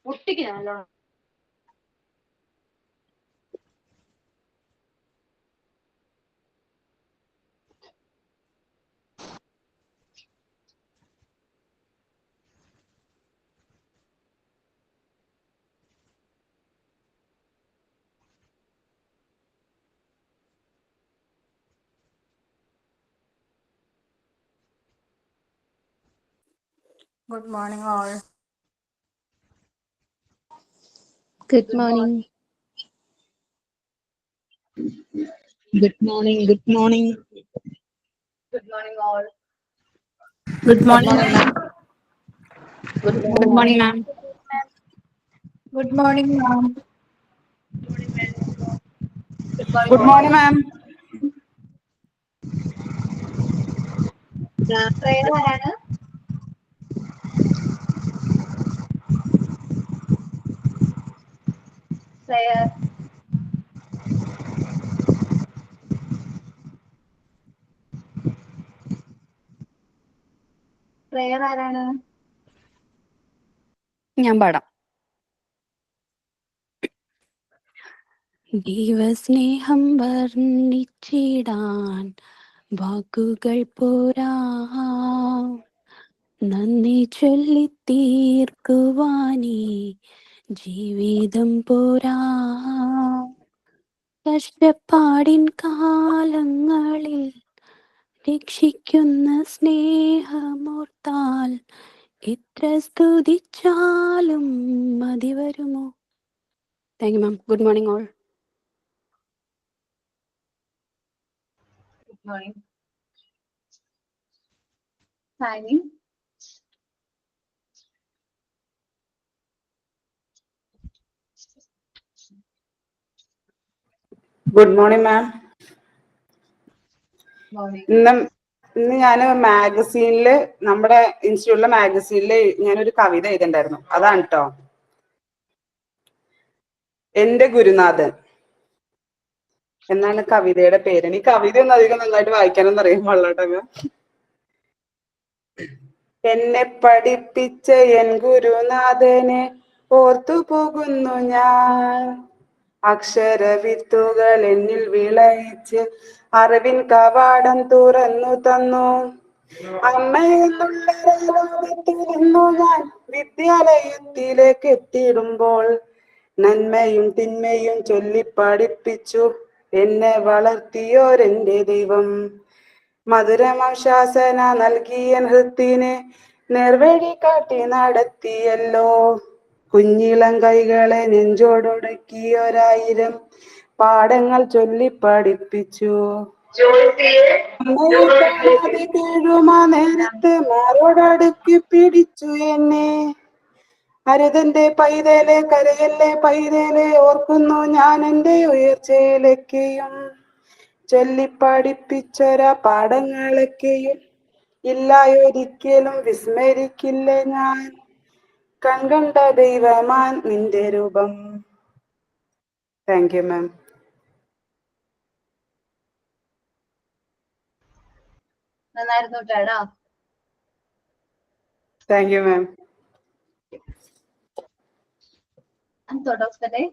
പൊട്ടിക്ക് ഞാൻ നല്ലോണം. Good morning, all. Good morning. Good morning. Good morning. Good morning, all. Good morning, ma'am. Good Good morning, ma'am. Good morning, ma'am. Good morning, ma'am. Prayer ആരാണ്? Prayer. Prayer ആരാണ്? ഞാൻ പാടാം. ദൈവസ്നേഹം വർണ്ണിച്ചിടാൻ വാക്കുകൾ പോരാ, നന്ദി ചൊല്ലി തീർക്കുവാനേ ജീവിതം പോരാ. കഷ്ടപ്പാടിൻ കാലങ്ങളിൽ രക്ഷിക്കുന്ന സ്നേഹമോർത്താൽ എത്ര സ്തുതിച്ചാലും മതി വരുമോ. Thank you ma'am. Good morning all. Good morning. Signing. Good morning ma'am. Morning. ഇന്ന് ഞാൻ മാഗസീനില്, നമ്മുടെ ഇൻസ്റ്റിറ്റ്യൂട്ടിലെ മാഗസീനില് ഞാനൊരു കവിത എഴുതിണ്ടായിരുന്നു. അതാണ് കേട്ടോ. എന്റെ ഗുരുനാഥൻ എന്നാണ് കവിതയുടെ പേര്. ഈ കവിതയൊന്നും അധികം നന്നായിട്ട് വായിക്കാനൊന്നും അറിയാൻ പാടില്ല. എന്നെ പഠിപ്പിച്ച എൻ ഗുരുനാഥനെ ഓർത്തു പോകുന്നു ഞാൻ. അക്ഷരവിത്തുകൾ എന്നിൽ വിളയിച്ച് അറിവിൻ കവാടം തുറന്നു തന്നു. അമ്മയെന്നുള്ള ലോകത്തിൽ നിന്നു ഞാൻ വിദ്യാലയത്തിലേക്ക് എത്തിയിടുമ്പോൾ നന്മയും തിന്മയും ചൊല്ലി പഠിപ്പിച്ചു എന്നെ വളർത്തിയോരെന്റെ ദൈവം. മധുരമാശാസന നൽകിയ ഹൃത്തിനെ നേർവഴി കാട്ടി നടത്തിയല്ലോ. കുഞ്ഞിളം കൈകളെ നെഞ്ചോടൊടുക്കിയൊരായിരം പാഠങ്ങൾ ചൊല്ലി പഠിപ്പിച്ചു. കാണാതെ കീഴുമാ നേരത്ത് മാറോടടുക്കി പിടിച്ചു എന്നെ. അരുതന്റെ പൈതലെ കരയല്ലേ പൈതലെ, ഓർക്കുന്നു ഞാൻ എൻ്റെ ഉയർച്ചയിലേക്കെയും. ചൊല്ലിപ്പഠിപ്പിച്ചൊരാ പാഠങ്ങളൊക്കെയും ഇല്ലായൊരിക്കലും വിസ്മരിക്കില്ല ഞാൻ. കൺകണ്ട ദൈവമാൻ നിന്റെ രൂപം. താങ്ക് യു മാം. നന്നായിരുന്നു കേടാ. Thank you ma'am. And thought of the day.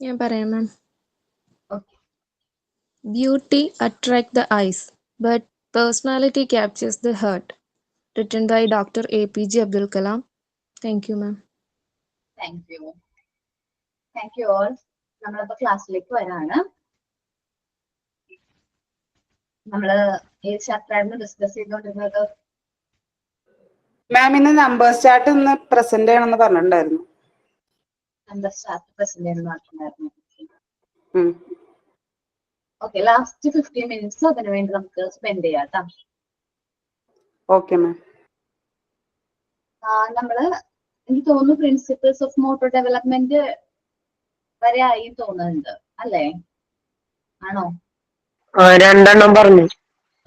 ഞാൻ പറയാം മാം. Okay. Beauty attracts the eyes, but personality captures the heart. Written by Dr. APJ Abdul Kalam. Thank you, ma'am. Thank you. Thank you all. നമ്മളിപ്പോ ക്ലാസ്സിലേക്ക് വരാണ്. നമ്മള് ഏത് ചാപ്റ്ററായിരുന്നു discuss ചെയ്തോണ്ടിരുന്നത്? മാം ഇന്ന് numbers chart ഇന്ന് പ്രസന്റ് ചെയ്യണമെന്ന് പറഞ്ഞിട്ടുണ്ടായിരുന്നു. നമ്പേഴ്സ് ചാർട്ട് പ്രസന്റ് ചെയ്യണമെന്ന് പറഞ്ഞിട്ടുണ്ടായിരുന്നു. ഓക്കെ, ലാസ്റ്റ് 15 മിനിറ്റ്സ് അതിനു വേണ്ടി നമുക്ക് സ്പെൻഡ് ചെയ്യാം കേട്ടോ. ഓക്കെ മാം. നമ്മള് എനിക്ക് തോന്നുന്നു പ്രിൻസിപ്പിൾസ് ഓഫ് മോട്ടോർ ഡെവലപ്മെന്റ് വരെ ആയി തോന്നുന്നുണ്ട് അല്ലേ? ആണോ? രണ്ടെണ്ണം പറഞ്ഞു.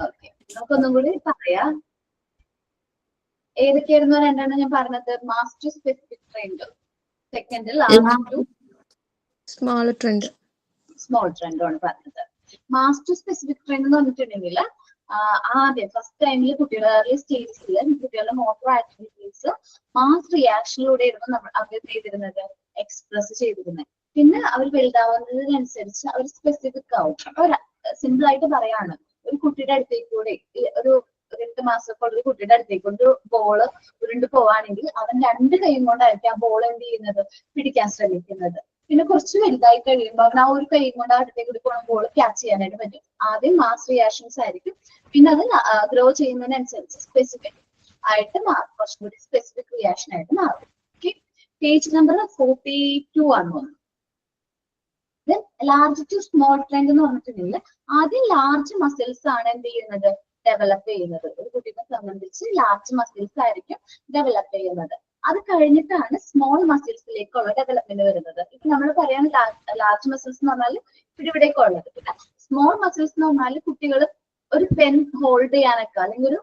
ഓക്കെ, നമുക്കൊന്നും കൂടി പറയാം. ഏതൊക്കെയായിരുന്നു രണ്ടെണ്ണം ഞാൻ പറഞ്ഞത്? Master specific trend, second last to Small trend. Small ട്രെൻഡും ആണ് പറഞ്ഞത്. മാസ്റ്റർ സ്പെസിഫിക് ട്രെയിൻ എന്ന് പറഞ്ഞിട്ടുണ്ടെങ്കിൽ ആദ്യം ഫസ്റ്റ് ടൈമിൽ കുട്ടികളുടെ സ്റ്റേജസിൽ കുട്ടികളുടെ മോട്ടോർ ആക്ടിവിറ്റീസ് മാസ് റിയാക്ഷനിലൂടെയായിരുന്നു നമ്മൾ അവർ ചെയ്തിരുന്നത്, എക്സ്പ്രസ് ചെയ്തിരുന്നത്. പിന്നെ അവർ വലുതാവുന്നതിനനുസരിച്ച് അവർ സ്പെസിഫിക് ആവും. അവർ സിമ്പിൾ ആയിട്ട് പറയാണ്, ഒരു കുട്ടിയുടെ അടുത്തേക്കൂടെ ഒരു 2 മാസമൊക്കെ ഉള്ള ഒരു കുട്ടിയുടെ അടുത്തേക്ക് ഒരു ബോള് ഉരുണ്ട് പോവാണെങ്കിൽ അവൻ 2 കൈയും കൊണ്ടായിരിക്കും ആ ബോൾ എന്ത് ചെയ്യുന്നത്, പിടിക്കാൻ ശ്രമിക്കുന്നത്. പിന്നെ കുറച്ച് വലുതായി കഴിയുമ്പോൾ അവൻ ആ ഒരു കൈ കൊണ്ട് അടുത്തേക്ക് പോണ ബോൾ ക്യാച്ച് ചെയ്യാനായിട്ട് പറ്റും. ആദ്യം മാസ് റിയാക്ഷൻസ് ആയിരിക്കും, പിന്നെ അത് ഗ്രോ ചെയ്യുന്നതിനനുസരിച്ച് സ്പെസിഫിക് ആയിട്ട് മാറും, കുറച്ചും കൂടി സ്പെസിഫിക് റിയാക്ഷൻ ആയിട്ട് മാറും. ഓക്കെ, പേജ് നമ്പർ 42 ആണ് വന്നത്. ലാർജ് ടു സ്മോൾ ട്രെൻഡ് എന്ന് പറഞ്ഞിട്ടുണ്ടെങ്കിൽ ആദ്യം ലാർജ് മസിൽസ് ആണ് എന്ത് ചെയ്യുന്നത്, ഡെവലപ്പ് ചെയ്യുന്നത്. ഒരു കുട്ടിയെ സംബന്ധിച്ച് ലാർജ് മസിൽസ് ആയിരിക്കും ഡെവലപ്പ് ചെയ്യുന്നത്. അത് കഴിഞ്ഞിട്ടാണ് സ്മോൾ മസിൽസിലേക്കുള്ള ഡെവലപ്മെന്റ് വരുന്നത്. ഇപ്പൊ നമ്മൾ പറയാൻ ലാർജ് മസിൽസ് എന്ന് പറഞ്ഞാൽ ഇവിടേക്ക് ഉള്ളത്. പിന്നെ സ്മോൾ മസിൽസ് എന്ന് പറഞ്ഞാൽ കുട്ടികൾ ഒരു പെൻ ഹോൾഡ് ചെയ്യാനൊക്കെ, അല്ലെങ്കിൽ ഒരു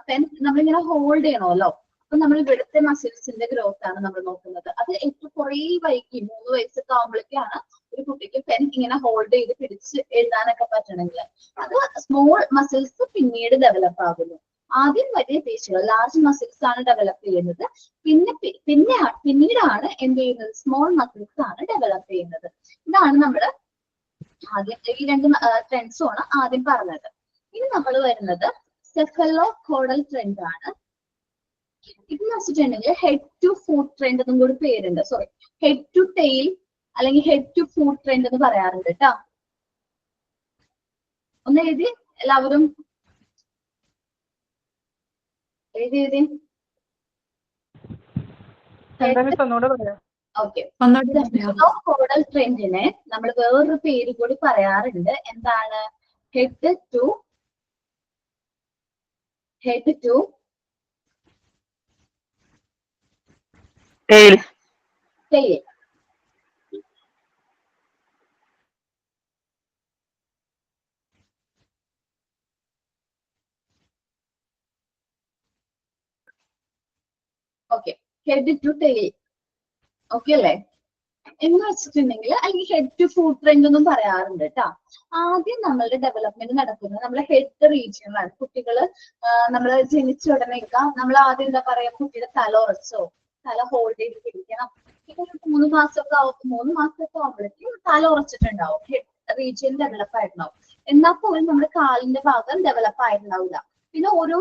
പെൻ നമ്മളിങ്ങനെ ഹോൾഡ് ചെയ്യണമല്ലോ, അപ്പൊ നമ്മൾ ഇവിടുത്തെ മസിൽസിന്റെ ഗ്രോത്ത് ആണ് നമ്മൾ നോക്കുന്നത്. അത് ഏറ്റവും കുറേ വൈകി 3 വയസ്സൊക്കെ ആകുമ്പോഴേക്കാണ് ഒരു കുട്ടിക്ക് പെൻ ഇങ്ങനെ ഹോൾഡ് ചെയ്ത് പിടിച്ച് എഴുതാനൊക്കെ പറ്റണമെങ്കിൽ. അത് സ്മോൾ മസിൽസ് പിന്നീട് ഡെവലപ്പ് ആകുന്നു. ആദ്യം വലിയ പേശികൾ ലാർജ് മസിൽസ് ആണ് ഡെവലപ്പ് ചെയ്യുന്നത്. പിന്നീടാണ് എന്ത് ചെയ്യുന്നത്, സ്മോൾ മസിൽസ് ആണ് ഡെവലപ്പ് ചെയ്യുന്നത്. ഇതാണ് നമ്മൾ ആദ്യം ഈ 2 ട്രെൻഡ്സും ആണ് ആദ്യം പറഞ്ഞത്. ഇനി നമ്മൾ വരുന്നത് സെഫലോ കോഡൽ ട്രെൻഡ് ആണ്. ഇതെന്ന് വെച്ചിട്ടുണ്ടെങ്കിൽ ഹെഡ് ടു ഫുട്ട് ട്രെൻഡ് എന്നും കൂടി പേരുണ്ട്. സോറി, ഹെഡ് ടു ടെയിൽ അല്ലെങ്കിൽ ഹെഡ് ടു ഫുട്ട് ട്രെൻഡ് എന്ന് പറയാറുണ്ട് കേട്ടോ. ഒന്ന് എഴുതി എല്ലാവരും, എഴുതി. ഓക്കെ, കോഡൽ ട്രെൻഡിനെ നമ്മൾ വേറൊരു പേര് കൂടി പറയാറുണ്ട്. എന്താണ്? Head to tail. Okay, head to tail. Okay അല്ലേ? എന്ന് വെച്ചിട്ടുണ്ടെങ്കിൽ അല്ലെങ്കിൽ ഹെഡ് ടു ഫുട്ട് ട്രെൻഡ് എന്നും പറയാറുണ്ട് കേട്ടോ. ആദ്യം നമ്മളുടെ ഡെവലപ്മെന്റ് നടക്കുന്നത് നമ്മളെ ഹെഡ് റീജിയനിലാണ്. കുട്ടികള് നമ്മൾ ജനിച്ച ഉടനെയൊക്കെ നമ്മൾ ആദ്യം എന്താ പറയാ, കുട്ടിയുടെ തല ഉറച്ചോ, തല ഹോൾഡ് ചെയ്ത് പിടിക്കണം. പിന്നെ 3 മാസമൊക്കെ ആവുമ്പോഴേക്കും തല ഉറച്ചിട്ടുണ്ടാവും, ഹെഡ് റീജിയൻ ഡെവലപ്പ് ആയിട്ടുണ്ടാവും. എന്നാൽ പോലും നമ്മുടെ കാലിന്റെ ഭാഗം ഡെവലപ്പ് ആയിട്ടുണ്ടാവില്ല. പിന്നെ ഓരോ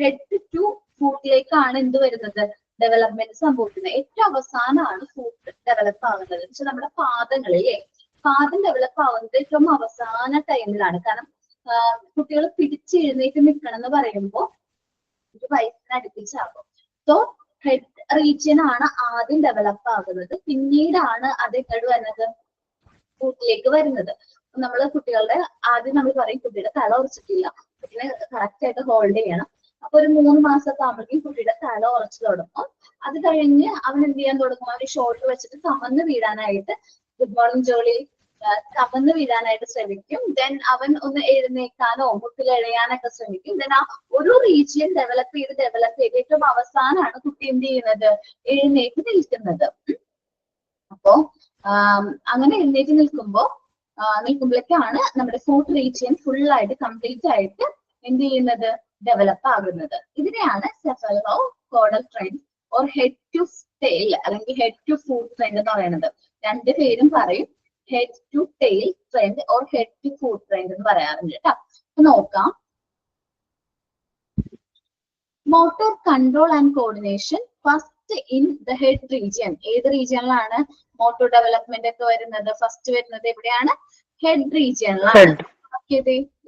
ഹെഡ് ടു ഫുട്ടിലേക്കാണ് എന്ത് വരുന്നത്, ഡെവലപ്മെന്റ് സംഭവിക്കുന്നത്. ഏറ്റവും അവസാനമാണ് ഫുട്ട് ഡെവലപ്പ് ആവുന്നത്. പക്ഷെ നമ്മുടെ പാദങ്ങളിലെ പാദം ഡെവലപ്പ് ആവുന്നത് ഏറ്റവും അവസാന ടൈമിലാണ്. കാരണം കുട്ടികൾ പിടിച്ചെഴുന്നേറ്റ് നിൽക്കണം എന്ന് പറയുമ്പോൾ 1 വയസ്സിന് അടുപ്പിച്ചാകും. സോ ഹെഡ് റീജിയൻ ആണ് ആദ്യം ഡെവലപ്പ് ആകുന്നത്, പിന്നീടാണ് അത് എങ്ങോട്ട് വരുന്നത്, ഫുട്ടിലേക്ക് വരുന്നത്. നമ്മള് കുട്ടികളുടെ ആദ്യം നമ്മൾ പറയും കുട്ടിയുടെ തല ഉറച്ചിട്ടില്ല, കുട്ടിനെ കറക്റ്റ് ആയിട്ട് ഹോൾഡ് ചെയ്യണം. അപ്പൊ ഒരു 3 മാസമൊക്കെ ആകുമ്പോഴേക്കും കുട്ടിയുടെ തല ഉറച്ചു തുടങ്ങും. അത് കഴിഞ്ഞ് അവൻ എന്ത് ചെയ്യാൻ തുടങ്ങും, അവന് ഷോൾഡർ വെച്ചിട്ട് കമന്ന് വീഴാനായിട്ട്, ഗുഡ് മോർണിംഗ് ജോളി, കമന്ന് വീഴാനായിട്ട് ശ്രമിക്കും. ദെൻ അവൻ ഒന്ന് എഴുന്നേക്കാനോ മുട്ടിൽ എഴയാനൊക്കെ ശ്രമിക്കും. ദെൻ ആ ഒരു റീജിയൻ ഡെവലപ്പ് ചെയ്ത് ഏറ്റവും അവസാനമാണ് കുട്ടി എന്ത് ചെയ്യുന്നത്, എഴുന്നേറ്റ് നിൽക്കുന്നത്. അപ്പോ അങ്ങനെ എഴുന്നേറ്റ് നിൽക്കുമ്പോഴേക്കാണ് നമ്മുടെ ഫുട്ട് റീജിയൻ ഫുൾ ആയിട്ട് കംപ്ലീറ്റ് ആയിട്ട് എന്ത് ചെയ്യുന്നത്, ഡെവലപ്പ് ആകുന്നത്. ഇതിനെയാണ് cephalocaudal trend or head to tail അല്ലെങ്കിൽ ഹെഡ് ടു ഫുട്ട് ട്രെൻഡ് എന്ന് പറയുന്നത്. 2 പേരും പറയും, head to tail trend or head to foot trend എന്ന് പറയാറുണ്ട് കേട്ടോ. അപ്പൊ നോക്കാം, motor control and coordination first in the head region. ഏത് റീജിയനിലാണ് മോട്ടോർ ഡെവലപ്മെന്റ് ഒക്കെ വരുന്നത്? ഫസ്റ്റ് വരുന്നത് എവിടെയാണ്? ഹെഡ് റീജിയനിലാണ്.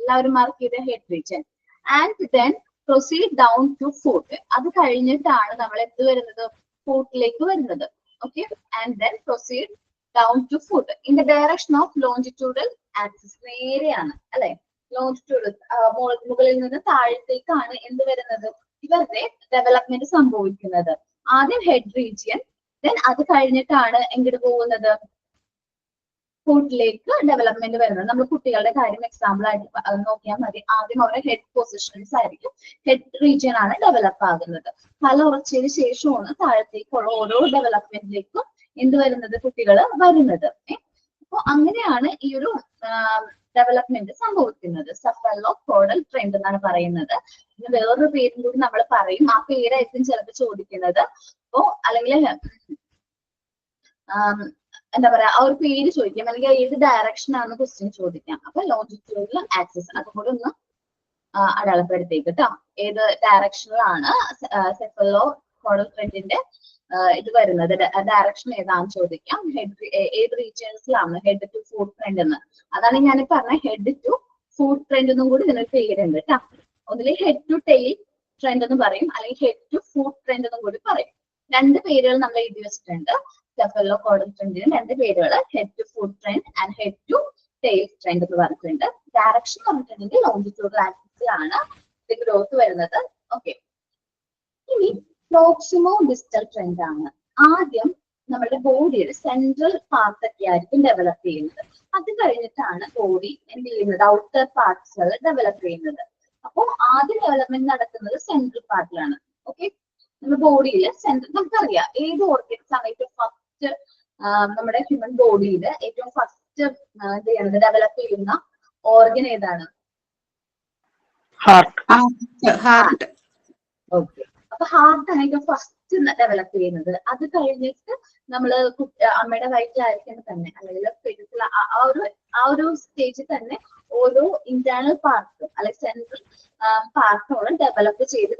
എല്ലാവരും മാർക്ക് ചെയ്ത് head region. And then proceed down to foot. അത് കഴിഞ്ഞിട്ടാണ് നമ്മൾ എന്ത് വരുന്നത്, ഫുട്ടിലേക്ക് വരുന്നത്. Okay, and then proceed down to foot in the direction of longitudinal axis. നേരെയാണ് അല്ലെ, ലോഞ്ചിറ്റ്യൂഡൽ മുകളിൽ നിന്ന് താഴത്തേക്കാണ് എന്ത് വരുന്നത്, ഇവരുടെ ഡെവലപ്മെന്റ് സംഭവിക്കുന്നത്. ആദ്യം ഹെഡ് റീജിയൻ, ദെൻ അത് കഴിഞ്ഞിട്ടാണ് എങ്ങോട്ട് പോകുന്നത്, ഫുട്ടിലേക്ക് ഡെവലപ്മെന്റ് വരുന്നത്. നമ്മൾ കുട്ടികളുടെ കാര്യം എക്സാമ്പിൾ ആയിട്ട് നോക്കിയാൽ മതി. ആദ്യം അവരുടെ ഹെഡ് പൊസിഷൻസ് ആയിരിക്കും, ഹെഡ് റീജിയൻ ആണ് ഡെവലപ്പ് ആകുന്നത്. തല ഉറച്ചതിന് ശേഷമാണ് താഴത്തേക്കുള്ള ഓരോ ഡെവലപ്മെന്റിലേക്കും എന്ത് വരുന്നത്, കുട്ടികൾ വരുന്നത്. അപ്പൊ അങ്ങനെയാണ് ഈ ഒരു ഡെവലപ്മെന്റ് സംഭവിക്കുന്നത്. സഫല്ലോ കോഡൽ ട്രെൻഡ് എന്നാണ് പറയുന്നത്. ഇതിന് വേറൊരു പേരും കൂടി നമ്മൾ പറയും. ആ പേരായിരിക്കും ചിലപ്പോൾ ചോദിക്കുന്നത്. അപ്പോ അല്ലെങ്കിൽ എന്താ പറയാ, ആ ഒരു പേര് ചോദിക്കാം, അല്ലെങ്കിൽ ഏത് ഡയറക്ഷൻ ആണെന്ന് ക്വസ്റ്റ്യൻ ചോദിക്കാം. അപ്പൊ ലോഞ്ചിറ്റ്യൂഡിനൽ ആക്സിസ് അതും കൂടെ ഒന്ന് അടയാളപ്പെടുത്തേക്ക് കേട്ടോ. ഏത് ഡയറക്ഷനിലാണ് സെഫല്ലോ കോഡൽ ട്രെൻഡിന്റെ ഇത് വരുന്നത്, ഡയറക്ഷൻ ഏതാണെന്ന് ചോദിക്കാം. ഏത് റീജിയൻസിലാണ് ഹെഡ് ടു ഫുട്ട് ട്രെൻഡ് എന്ന്. അതാണ് ഞാൻ പറഞ്ഞ ഹെഡ് ടു ഫുട്ട് ട്രെൻഡ് എന്നും കൂടി ഇതിനൊരു പേരുണ്ട് കേട്ടോ. ഒന്നിലെ ഹെഡ് ടു ടെയിൽ ട്രെൻഡ് എന്ന് പറയും, അല്ലെങ്കിൽ ഹെഡ് ടു ഫുട്ട് ട്രെൻഡ് എന്നും കൂടി പറയും. രണ്ട് പേരുകൾ നമ്മൾ എഴുതി വെച്ചിട്ടുണ്ട്. സെഫല്ലോ കോഡൽ ട്രെൻഡിന് രണ്ട് പേരുകൾ, head to foot trend and head to tail trend എന്ന് പറഞ്ഞിട്ടുണ്ട്. ഡയറക്ഷൻ പറഞ്ഞിട്ടുണ്ടെങ്കിൽ ലോഞ്ചിറ്റ്യൂഡൽ ആക്സിസിലാണ് ഇത് ഗ്രോത്ത് വരുന്നത്. ഓക്കെ, ഇനി പ്രോക്സിമോ ഡിസ്റ്റൽ ട്രെൻഡ് ആണ്. ആദ്യം നമ്മുടെ ബോഡിയുടെ സെൻട്രൽ പാർട്ട് ഒക്കെ ആയിരിക്കും ഡെവലപ്പ് ചെയ്യുന്നത്. അത് കഴിഞ്ഞിട്ടാണ് ബോഡി എന്ത് ചെയ്യുന്നത്, ഔട്ടർ പാർട്സുകൾ ഡെവലപ്പ് ചെയ്യുന്നത്. അപ്പോൾ ആദ്യം ഡെവലപ്മെന്റ് നടക്കുന്നത് സെൻട്രൽ പാർട്ടിലാണ്. ഓക്കെ, നമ്മുടെ ബോഡിയിൽ സെൻട്രൽ നമുക്കറിയാം ഏത് ഓർഗൻസ് ആണ് ഏറ്റവും ഫസ്റ്റ് നമ്മുടെ ഹ്യൂമൻ ബോഡിയിൽ ഏറ്റവും ഫസ്റ്റ് എന്ത് ചെയ്യുന്നത്, ഡെവലപ്പ് ചെയ്യുന്ന ഓർഗൻ ഏതാണ്? ഹാർട്ട്. ഓക്കെ, അപ്പൊ ഹാർട്ട് ആണ് ഏറ്റവും ഫസ്റ്റ് ഡെവലപ്പ് ചെയ്യുന്നത്. അത് കഴിഞ്ഞിട്ട് നമ്മള് അമ്മയുടെ വയറ്റിലായിരിക്കും തന്നെ, അല്ലെങ്കിൽ ആ ഒരു സ്റ്റേജിൽ തന്നെ ഓരോ ഇന്റേണൽ പാർട്ടും അല്ലെങ്കിൽ സെൻട്രൽ പാർട്ടോളം ഡെവലപ്പ് ചെയ്ത്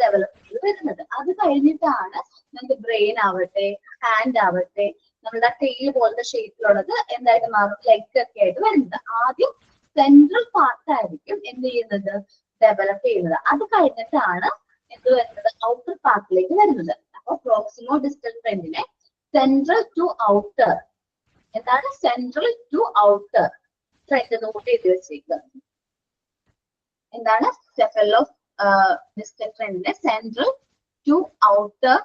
വരുന്നത്. അത് കഴിഞ്ഞിട്ടാണ് നമുക്ക് ബ്രെയിൻ ആവട്ടെ, ഹാൻഡ് ആവട്ടെ, നമ്മുടെ ടെയിൽ പോലത്തെ ഷേപ്പിലുള്ളത് എന്തായിട്ട് മാറും, ലെഗ് ഒക്കെ ആയിട്ട് വരുന്നത്. ആദ്യം സെൻട്രൽ പാർട്ട് ആയിരിക്കും എന്ത് ചെയ്യുന്നത്, ഡെവലപ്പ് ചെയ്യുന്നത്. അത് കഴിഞ്ഞിട്ടാണ് എന്ത് വരുന്നത്, ഔട്ടർ പാർട്ടിലേക്ക് വരുന്നത്. അപ്പൊ പ്രോക്സിമോ ഡിസ്റ്റൽ ട്രെൻഡിനെ സെൻട്രൽ ടു ഔട്ടർ, എന്താണ് central to outer trend note ചെയ്ത് വെച്ചേക്കുക. എന്താണ് സെഫല്ലോ ഡിസ്റ്റൽ ട്രെൻഡിനെ സെൻട്രൽ ടു ഔട്ടർ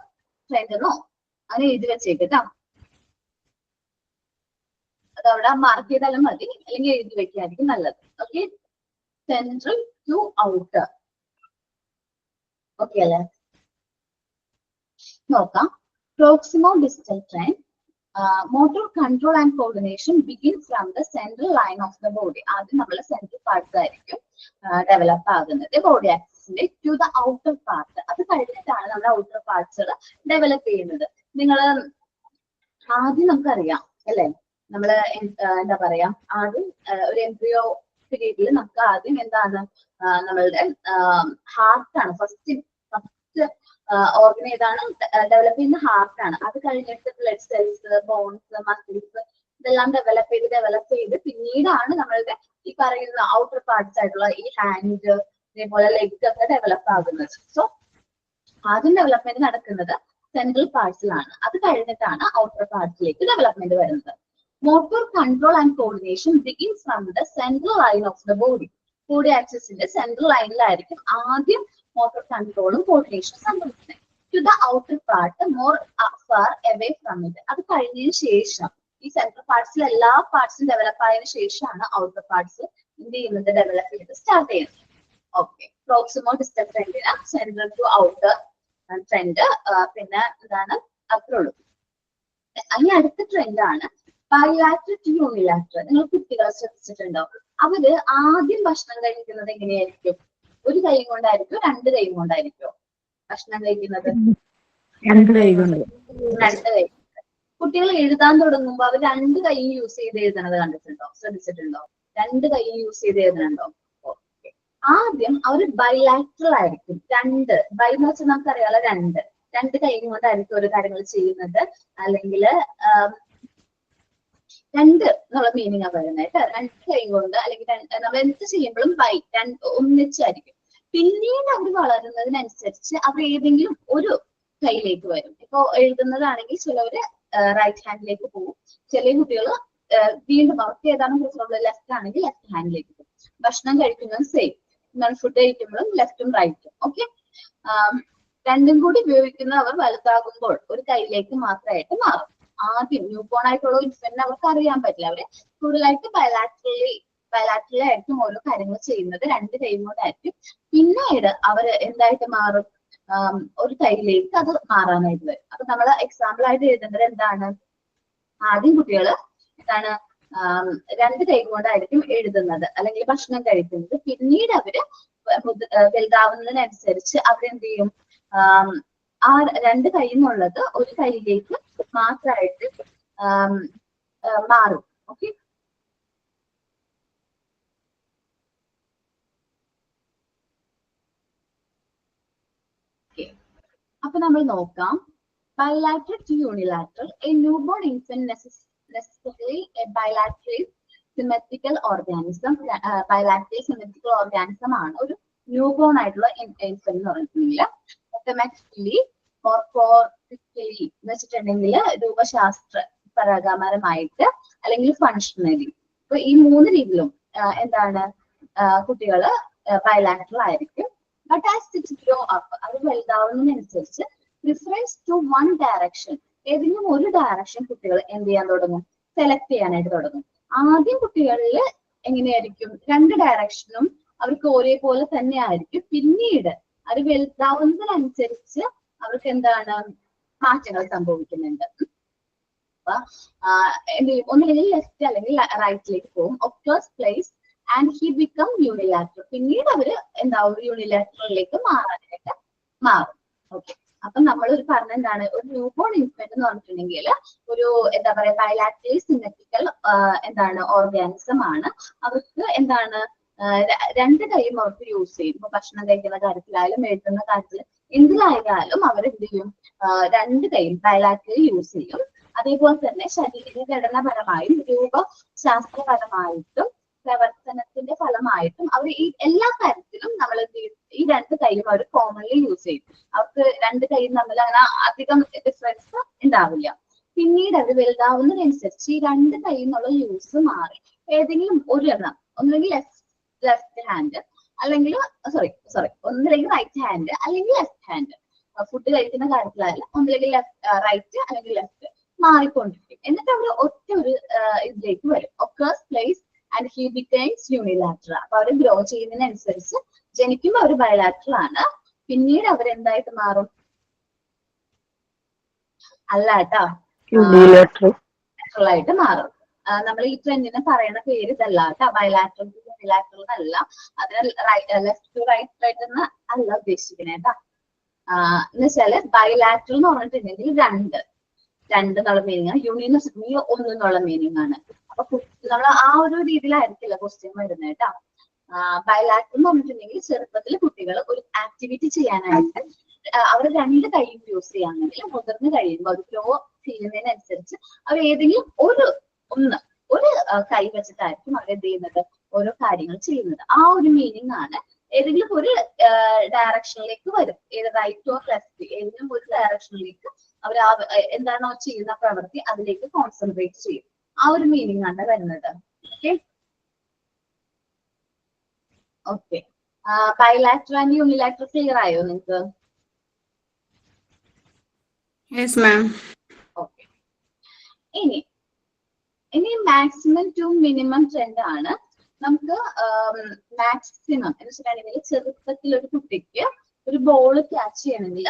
ട്രെൻഡ് എന്നോ അങ്ങനെ എഴുതി വെച്ചേക്കാം. അതവിടെ മാർക്ക് ചെയ്താലും മതി, അല്ലെങ്കിൽ എഴുതി വെക്കായിരിക്കും നല്ലത്. Okay, central to outer. Okay അല്ലേ? നോക്കാം. Proximodistal trend, motor control and coordination begin from the central line of the body. ആദ്യം നമ്മളെ സെൻട്രൽ പാർട്സ് ആയിരിക്കും ഡെവലപ്പ് ആകുന്നത് ബോഡി ആക്സിസിന്റെ ടു ദ ഔട്ടർ പാർട്ട്. അത് കഴിഞ്ഞിട്ടാണ് നമ്മുടെ ഔട്ടർ പാർട്സുകൾ ഡെവലപ്പ് ചെയ്യുന്നത്. നിങ്ങൾ ആദ്യം നമുക്കറിയാം അല്ലെ, നമ്മള് എന്താ പറയാ, ആദ്യം ഒരു എംബ്രിയോ പീരീഡിൽ നമുക്ക് ആദ്യം എന്താണ് നമ്മളുടെ ഹാർട്ടാണ് ഫസ്റ്റ് ഓർഗൻ ഏതാണ് ഡെവലപ്പ് ചെയ്യുന്ന, ഹാർട്ടാണ്. അത് കഴിഞ്ഞിട്ട് ബ്ലഡ് സെൽസ്, ബോൺസ്, മസിൽസ് ഇതെല്ലാം ഡെവലപ്പ് ചെയ്ത് പിന്നീടാണ് നമ്മളുടെ ഈ പറയുന്ന ഔട്ടർ പാർട്സ് ആയിട്ടുള്ള ഈ ഹാൻഡ്, അതേപോലെ ലെഗ് ഒക്കെ ഡെവലപ്പ് ആകുന്നത്. സോ ആദ്യം ഡെവലപ്മെന്റ് നടക്കുന്നത് സെൻട്രൽ പാർട്സിലാണ്. അത് കഴിഞ്ഞിട്ടാണ് ഔട്ടർ പാർട്സിലേക്ക് ഡെവലപ്മെന്റ് വരുന്നത്. Motor control and coordination begins from the central line of the body. Body ആക്സിസിന്റെ സെൻട്രൽ ലൈനിലായിരിക്കും ആദ്യം മോട്ടോർ കൺട്രോളും കോർഡിനേഷനും സംഭവിക്കുന്നത്. To the outer part more far away from it. അത് കഴിഞ്ഞതിന് ശേഷം ഈ സെൻട്രൽ പാർട്സിൽ എല്ലാ പാർട്സും ഡെവലപ്പ് ആയതിനു ശേഷമാണ് ഔട്ടർ പാർട്സ് എന്ത് ചെയ്യുന്നത്, ഡെവലപ്പ് ചെയ്ത് സ്റ്റാർട്ട് ചെയ്യുന്നത്. ഓക്കെ, പ്രോക്സിമോ ഡിസ്റ്റൽ ട്രെൻഡിന് സെൻട്രൽ ടു ഔട്ടർ ട്രെൻഡ്, പിന്നെ എന്താണ് അത്രയുള്ളൂ. അതിന് അടുത്ത ട്രെൻഡാണ് ബൈലാറ്ററൽ ടു യൂണിലാറ്ററൽ. നിങ്ങൾ കുട്ടികളെ ശ്രദ്ധിച്ചിട്ടുണ്ടോ? അവര് ആദ്യം ഭക്ഷണം കഴിക്കുന്നത് എങ്ങനെയായിരിക്കും? ഒരു കൈ കൊണ്ടായിരിക്കും, രണ്ട് കൈ കൊണ്ടായിരിക്കും ഭക്ഷണം കഴിക്കുന്നത്? രണ്ട് കൈ കൊണ്ട്. രണ്ട് കൈ. കുട്ടികൾ എഴുതാൻ തുടങ്ങുമ്പോൾ അവർ രണ്ട് കൈ യൂസ് ചെയ്ത് എഴുതണത് കണ്ടിട്ടുണ്ടോ, ശ്രദ്ധിച്ചിട്ടുണ്ടോ? രണ്ട് കൈ യൂസ് ചെയ്ത് എഴുതണുണ്ടോ? ഓക്കെ, ആദ്യം അവർ ബൈലാറ്ററൽ ആയിരിക്കും. രണ്ട് ബൈ എന്ന് വെച്ചാൽ നമുക്കറിയാലോ, രണ്ട് കൈ കൊണ്ടായിരിക്കും ഓരോ കാര്യങ്ങൾ ചെയ്യുന്നത്. അല്ലെങ്കിൽ രണ്ട് എന്നുള്ള മീനിങ് ആ പറയുന്നത് കേട്ടോ. രണ്ട് കൈ കൊണ്ട് അല്ലെങ്കിൽ നമ്മൾ എന്ത് ചെയ്യുമ്പോഴും ബൈ ഒന്നിച്ചായിരിക്കും. പിന്നീട് അവർ വളരുന്നതിനനുസരിച്ച് അവർ ഏതെങ്കിലും ഒരു കൈയിലേക്ക് വരും. ഇപ്പൊ എഴുതുന്നതാണെങ്കിൽ ചിലവര് റൈറ്റ് ഹാൻഡിലേക്ക് പോകും, ചില കുട്ടികൾ വീണ്ടും അവർക്ക് ഏതാണ് പ്രിഫറബിൾ, ലെഫ്റ്റ് ആണെങ്കിൽ ലെഫ്റ്റ് ഹാൻഡിലേക്ക് പോകും. ഭക്ഷണം കഴിക്കുന്നത് സെയിം, ഫുഡ് കഴിക്കുമ്പോഴും ലെഫ്റ്റും റൈറ്റും. ഓക്കെ, രണ്ടും കൂടി ഉപയോഗിക്കുന്നവർ വലുതാകുമ്പോൾ ഒരു കൈയിലേക്ക് മാത്രമായിട്ട് മാറും. ആദ്യം ന്യൂ ബോൺ ആയിട്ടുള്ള ഇൻഫന്റിന് അവർക്ക് അറിയാൻ പറ്റില്ല. അവര് കൂടുതലായിട്ട് ബയലാറ്ററലി ആയിരിക്കും ഓരോ കാര്യങ്ങൾ ചെയ്യുന്നത്, രണ്ട് കൈ കൊണ്ടായിരിക്കും. പിന്നീട് അവര് എന്തായിട്ട് മാറും, ഒരു കൈയിലേക്ക് അത് മാറാനായിട്ട് വരും. അപ്പൊ നമ്മൾ എക്സാമ്പിൾ ആയിട്ട് എഴുതേണ്ടത് എന്താണ്, ആദ്യം കുട്ടികള് എന്താണ് രണ്ട് കൈ കൊണ്ടായിരിക്കും എഴുതുന്നത് അല്ലെങ്കിൽ ഭക്ഷണം കഴിക്കുന്നത്. പിന്നീട് അവര് വലുതാവുന്നതിനനുസരിച്ച് അവരെന്ത് ചെയ്യും, ആ രണ്ട് കൈയിൽ നിന്നുള്ളത് ഒരു കൈയിലേക്ക് മാത്രമായിട്ട് മാറും. ഓക്കെ, അപ്പൊ നമ്മൾ നോക്കാം. bilateral to unilateral, a newborn infant necessarily a bilateral symmetrical organism. Bilateral symmetrical organism ആണ് ഒരു ന്യൂബോൺ ആയിട്ടുള്ള ഇൻഫന്റ് എന്ന് പറഞ്ഞിട്ടുണ്ടെങ്കിൽ. ഓട്ടോമാറ്റിക്കലി മോർഫോളജിക്കലി എന്ന് വെച്ചിട്ടുണ്ടെങ്കിൽ രൂപശാസ്ത്ര പരമായിട്ട് അല്ലെങ്കിൽ ഫങ്ഷണലി, അപ്പൊ ഈ മൂന്ന് രീതിയിലും എന്താണ് കുട്ടികള് ബൈലാറ്ററൽ ആയിരിക്കും. But as it grow up, അത് വലുതാവുന്നതിനനുസരിച്ച് പ്രിഫറൻസ് ടു വൺ ഡയറക്ഷൻ, ഏതെങ്കിലും ഒരു ഡയറക്ഷൻ കുട്ടികൾ എന്ത് ചെയ്യാൻ തുടങ്ങും, സെലക്ട് ചെയ്യാനായിട്ട് തുടങ്ങും. ആദ്യം കുട്ടികളിൽ എങ്ങനെയായിരിക്കും, രണ്ട് ഡയറക്ഷനും അവർക്ക് ഒരേപോലെ തന്നെ ആയിരിക്കും. പിന്നീട് അത് വലുതാവുന്നതിനനുസരിച്ച് അവർക്ക് എന്താണ് മാറ്റങ്ങൾ സംഭവിക്കുന്നുണ്ട്. അപ്പൊ എന്ത് ചെയ്യും, ഒന്നുകിൽ ലെഫ്റ്റ് അല്ലെങ്കിൽ റൈറ്റിലേക്ക് പോകും. Occurs place and he become unilateral, പിന്നീട് അവര് എന്താവും യൂണിലാറ്ററലിലേക്ക് മാറും. ഓക്കെ, അപ്പൊ നമ്മൾ ഒരു പറഞ്ഞ എന്താണ്, ഒരു ന്യൂബോൺ ഇൻഫന്റ് എന്ന് പറഞ്ഞിട്ടുണ്ടെങ്കിൽ ഒരു എന്താ പറയാ ബൈലാറ്ററലി സിമെട്രിക്കൽ എന്താണ് ഓർഗാനിസം ആണ്. അവർക്ക് എന്താണ് രണ്ട് കൈയും അവർക്ക് യൂസ് ചെയ്യും. ഇപ്പൊ ഭക്ഷണം കഴിക്കുന്ന കാര്യത്തിലായാലും എഴുതുന്ന കാര്യത്തിൽ എന്തിലായാലും അവരെന്ത് ചെയ്യും, രണ്ട് കൈയും ബൈലാറ്ററലി യൂസ് ചെയ്യും. അതേപോലെ തന്നെ ശരീരഘടനാപരമായും രൂപശാസ്ത്രപരമായിട്ടും പ്രവർത്തനത്തിന്റെ ഫലമായിട്ടും അവർ ഈ എല്ലാ കാര്യത്തിലും നമ്മൾ ഈ രണ്ട് കൈയും അവർ കോമൺലി യൂസ് ചെയ്യും. അവർക്ക് രണ്ട് കൈയും തമ്മിൽ അങ്ങനെ അധികം ഡിഫറൻസ് ഉണ്ടാവില്ല. പിന്നീട് അവർ വലുതാവുന്നതിനനുസരിച്ച് ഈ രണ്ട് കൈയിൽ നിന്നുള്ള യൂസ് മാറി ഏതെങ്കിലും ഒരെണ്ണം, ഒന്നുകിൽ ലെഫ്റ്റ് ഹാൻഡ് അല്ലെങ്കിൽ ഒന്നില്ലെങ്കിൽ റൈറ്റ് ഹാൻഡ് അല്ലെങ്കിൽ ലെഫ്റ്റ് ഹാൻഡ്, ഫുഡ് കഴിക്കുന്ന കാര്യത്തിലല്ല, ഒന്നില്ലെങ്കിൽ റൈറ്റ് അല്ലെങ്കിൽ ലെഫ്റ്റ് മാറിക്കൊണ്ടിരിക്കും. എന്നിട്ട് അവർ ഒറ്റ ഒരു ഇതിലേക്ക് വരും. Occurs place and he becomes unilateral. അപ്പൊ അവർ ഗ്രോ ചെയ്യുന്നതിനനുസരിച്ച് ജനിക്കുമ്പോൾ അവർ ബൈലാറ്ററൽ ആണ്, പിന്നീട് അവരെന്തായിട്ട് മാറും, അല്ല കേട്ടോ, യൂണിലാറ്ററൽ ആയിട്ട് മാറും. നമ്മൾ ഈ ട്രെൻഡിനെ പറയുന്ന പേര് ഇതല്ല കേട്ടോ, ബൈലാറ്ററൽ ടു യൂണിലാറ്ററൽ എന്നല്ല, അതിന് ലെഫ്റ്റ് ടു റൈറ്റ് എന്ന് അല്ല ഉദ്ദേശിക്കുന്നത് കേട്ടോ. എന്ന് വെച്ചാല് ബൈലാറ്ററൽ എന്ന് പറഞ്ഞിട്ടുണ്ടെങ്കിൽ രണ്ട് എന്നുള്ള മീനിങ് ആണ്, യൂണിയൻ എന്ന് വെച്ചിട്ടുണ്ടെങ്കിൽ ഒന്നെന്നുള്ള മീനിങ് ആണ്. അപ്പൊ നമ്മൾ ആ ഒരു രീതിയിലായിരിക്കില്ല ക്വസ്റ്റ്യൻ വരുന്നത് കേട്ടോ. ബൈലാറ്ററൽ എന്ന് പറഞ്ഞിട്ടുണ്ടെങ്കിൽ ചെറുപ്പത്തിൽ കുട്ടികൾ ഒരു ആക്ടിവിറ്റി ചെയ്യാനായിട്ട് അവർ രണ്ട് കൈയും യൂസ് ചെയ്യാണെങ്കിൽ മുതിർന്ന് കഴിയുമ്പോൾ അവർ ഗ്രോ ചെയ്യുന്നതിനനുസരിച്ച് അവർ ഏതെങ്കിലും ഒരു കൈ വെച്ചിട്ടായിരിക്കും അവർ എന്ത് ചെയ്യുന്നത്, ഓരോ കാര്യങ്ങൾ ചെയ്യുന്നത്. ആ ഒരു മീനിങ് ആണ്. ഏതെങ്കിലും ഒരു ഡയറക്ഷനിലേക്ക് വരും, ഏത് റൈറ്റ് ഓർ ലെഫ്റ്റ്, ഏതെങ്കിലും ഒരു ഡയറക്ഷനിലേക്ക് അവർ എന്താണോ ചെയ്യുന്ന പ്രവൃത്തി അതിലേക്ക് കോൺസെൻട്രേറ്റ് ചെയ്യും. ആ ഒരു മീനിങ് ആണ് വരുന്നത്. Okay, bilateral and unilateral clear ആയോ നിങ്ങൾക്ക്? ഓക്കെ, ഇനി മാക്സിമം ടു മിനിമം ട്രെൻഡ് ആണ്. നമുക്ക് മാക്സിമം എന്ന് വെച്ചിട്ടുണ്ടെങ്കിൽ ചെറുപ്പത്തിൽ ഒരു കുട്ടിക്ക് ഒരു ബോൾ ക്യാച്ച് ചെയ്യണമെങ്കിൽ,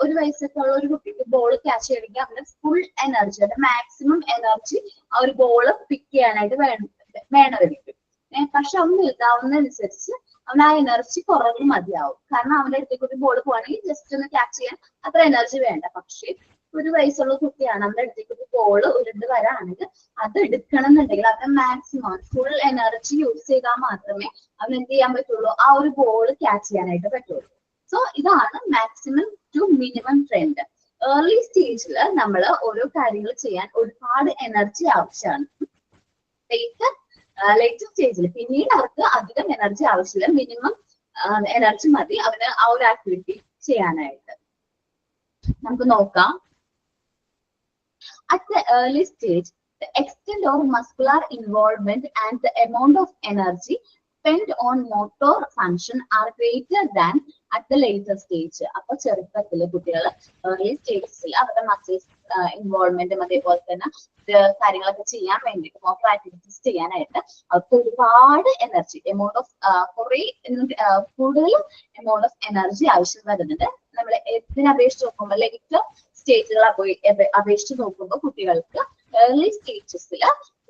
ഒരു വയസ്സൊക്കെ ഉള്ള ഒരു കുട്ടിക്ക് ബോൾ ക്യാച്ച് ചെയ്യണമെങ്കിൽ അവന്റെ ഫുൾ എനർജി, അവന്റെ മാക്സിമം എനർജി ആ ഒരു ബോൾ പിക്ക് ചെയ്യാനായിട്ട് വേണമായിരിക്കും. പക്ഷെ അവൻ വലുതാവുന്നതനുസരിച്ച് അവൻ ആ എനർജി കുറവ് മതിയാവും. കാരണം അവന്റെ അടുത്തേക്ക് ഒരു ബോൾ പോവാണെങ്കിൽ ജസ്റ്റ് ഒന്ന് ക്യാച്ച് ചെയ്യാൻ അത്ര എനർജി വേണ്ട. പക്ഷെ ഒരു വയസ്സുള്ള കുട്ടിയാണ്, അവന്റെ അടുത്തേക്ക് ഒരു ബോൾ ഉരുണ്ട് വരാണെങ്കിൽ അത് എടുക്കണം എന്നുണ്ടെങ്കിൽ അവന്റെ മാക്സിമം ഫുൾ എനർജി യൂസ് ചെയ്താൽ മാത്രമേ അവൻ എന്ത് ചെയ്യാൻ പറ്റുള്ളൂ, ആ ഒരു ബോൾ ക്യാച്ച് ചെയ്യാനായിട്ട് പറ്റുള്ളൂ. സോ ഇതാണ് maximum to minimum trend. Early സ്റ്റേജിൽ നമ്മൾ ഓരോ കാര്യങ്ങൾ ചെയ്യാൻ ഒരുപാട് എനർജി ആവശ്യമാണ്. ലേറ്റർ സ്റ്റേജിൽ പിന്നീട് അവർക്ക് അധികം എനർജി ആവശ്യമില്ല, മിനിമം എനർജി മതി അവന് ആ ഒരു ആക്ടിവിറ്റി ചെയ്യാനായിട്ട്. നമുക്ക് നോക്കാം. At the early stage, the extent of muscular involvement and the amount of energy spent on motor function are greater than at the later stage. അപ്പോൾ ചെറുപ്പത്തിലെ കുട്ടികൾ ഏർലി സ്റ്റേജസിൽ അവരുടെ മസിൽസ് ഇൻവോൾവ്മെന്റും അതേപോലെ തന്നെ കാര്യങ്ങളൊക്കെ ചെയ്യാൻ വേണ്ടിയിട്ട് മോട്ടോർ ആക്ടിവിറ്റീസ് ചെയ്യാനായിട്ട് അവർക്ക് ഒരുപാട് എനർജി കൂടുതൽ എമൗണ്ട് ഓഫ് എനർജി ആവശ്യം വരുന്നുണ്ട്. നമ്മൾ ഇതിനപേക്ഷിച്ച് നോക്കുമ്പോൾ ലേറ്റർ സ്റ്റേജുകൾ അപേക്ഷിച്ച് നോക്കുമ്പോൾ കുട്ടികൾക്ക് ഏർലി സ്റ്റേജസിൽ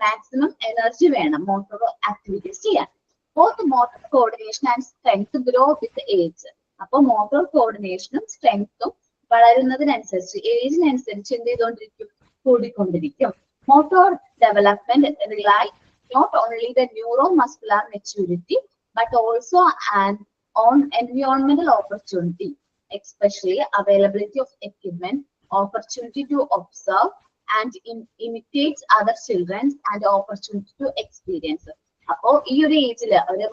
മാക്സിമം എനർജി വേണം മോട്ടോർ ആക്ടിവിറ്റീസ് ചെയ്യാൻ. Both motor coordination and strength grow with age. അപ്പൊ മോട്ടോർ കോർഡിനേഷനും സ്ട്രെങ്ത്തും വളരുന്നതിനനുസരിച്ച് ഏജിനനുസരിച്ച് എന്ത് ചെയ്തുകൊണ്ടിരിക്കും, കൂടിക്കൊണ്ടിരിക്കും. Motor development rely not only the neuromuscular maturity but also on environmental opportunity, especially availability of equipment, opportunity to observe and imitate other children and opportunity to experience. അപ്പോ ഈ ഒരു ഏജില് ഒരു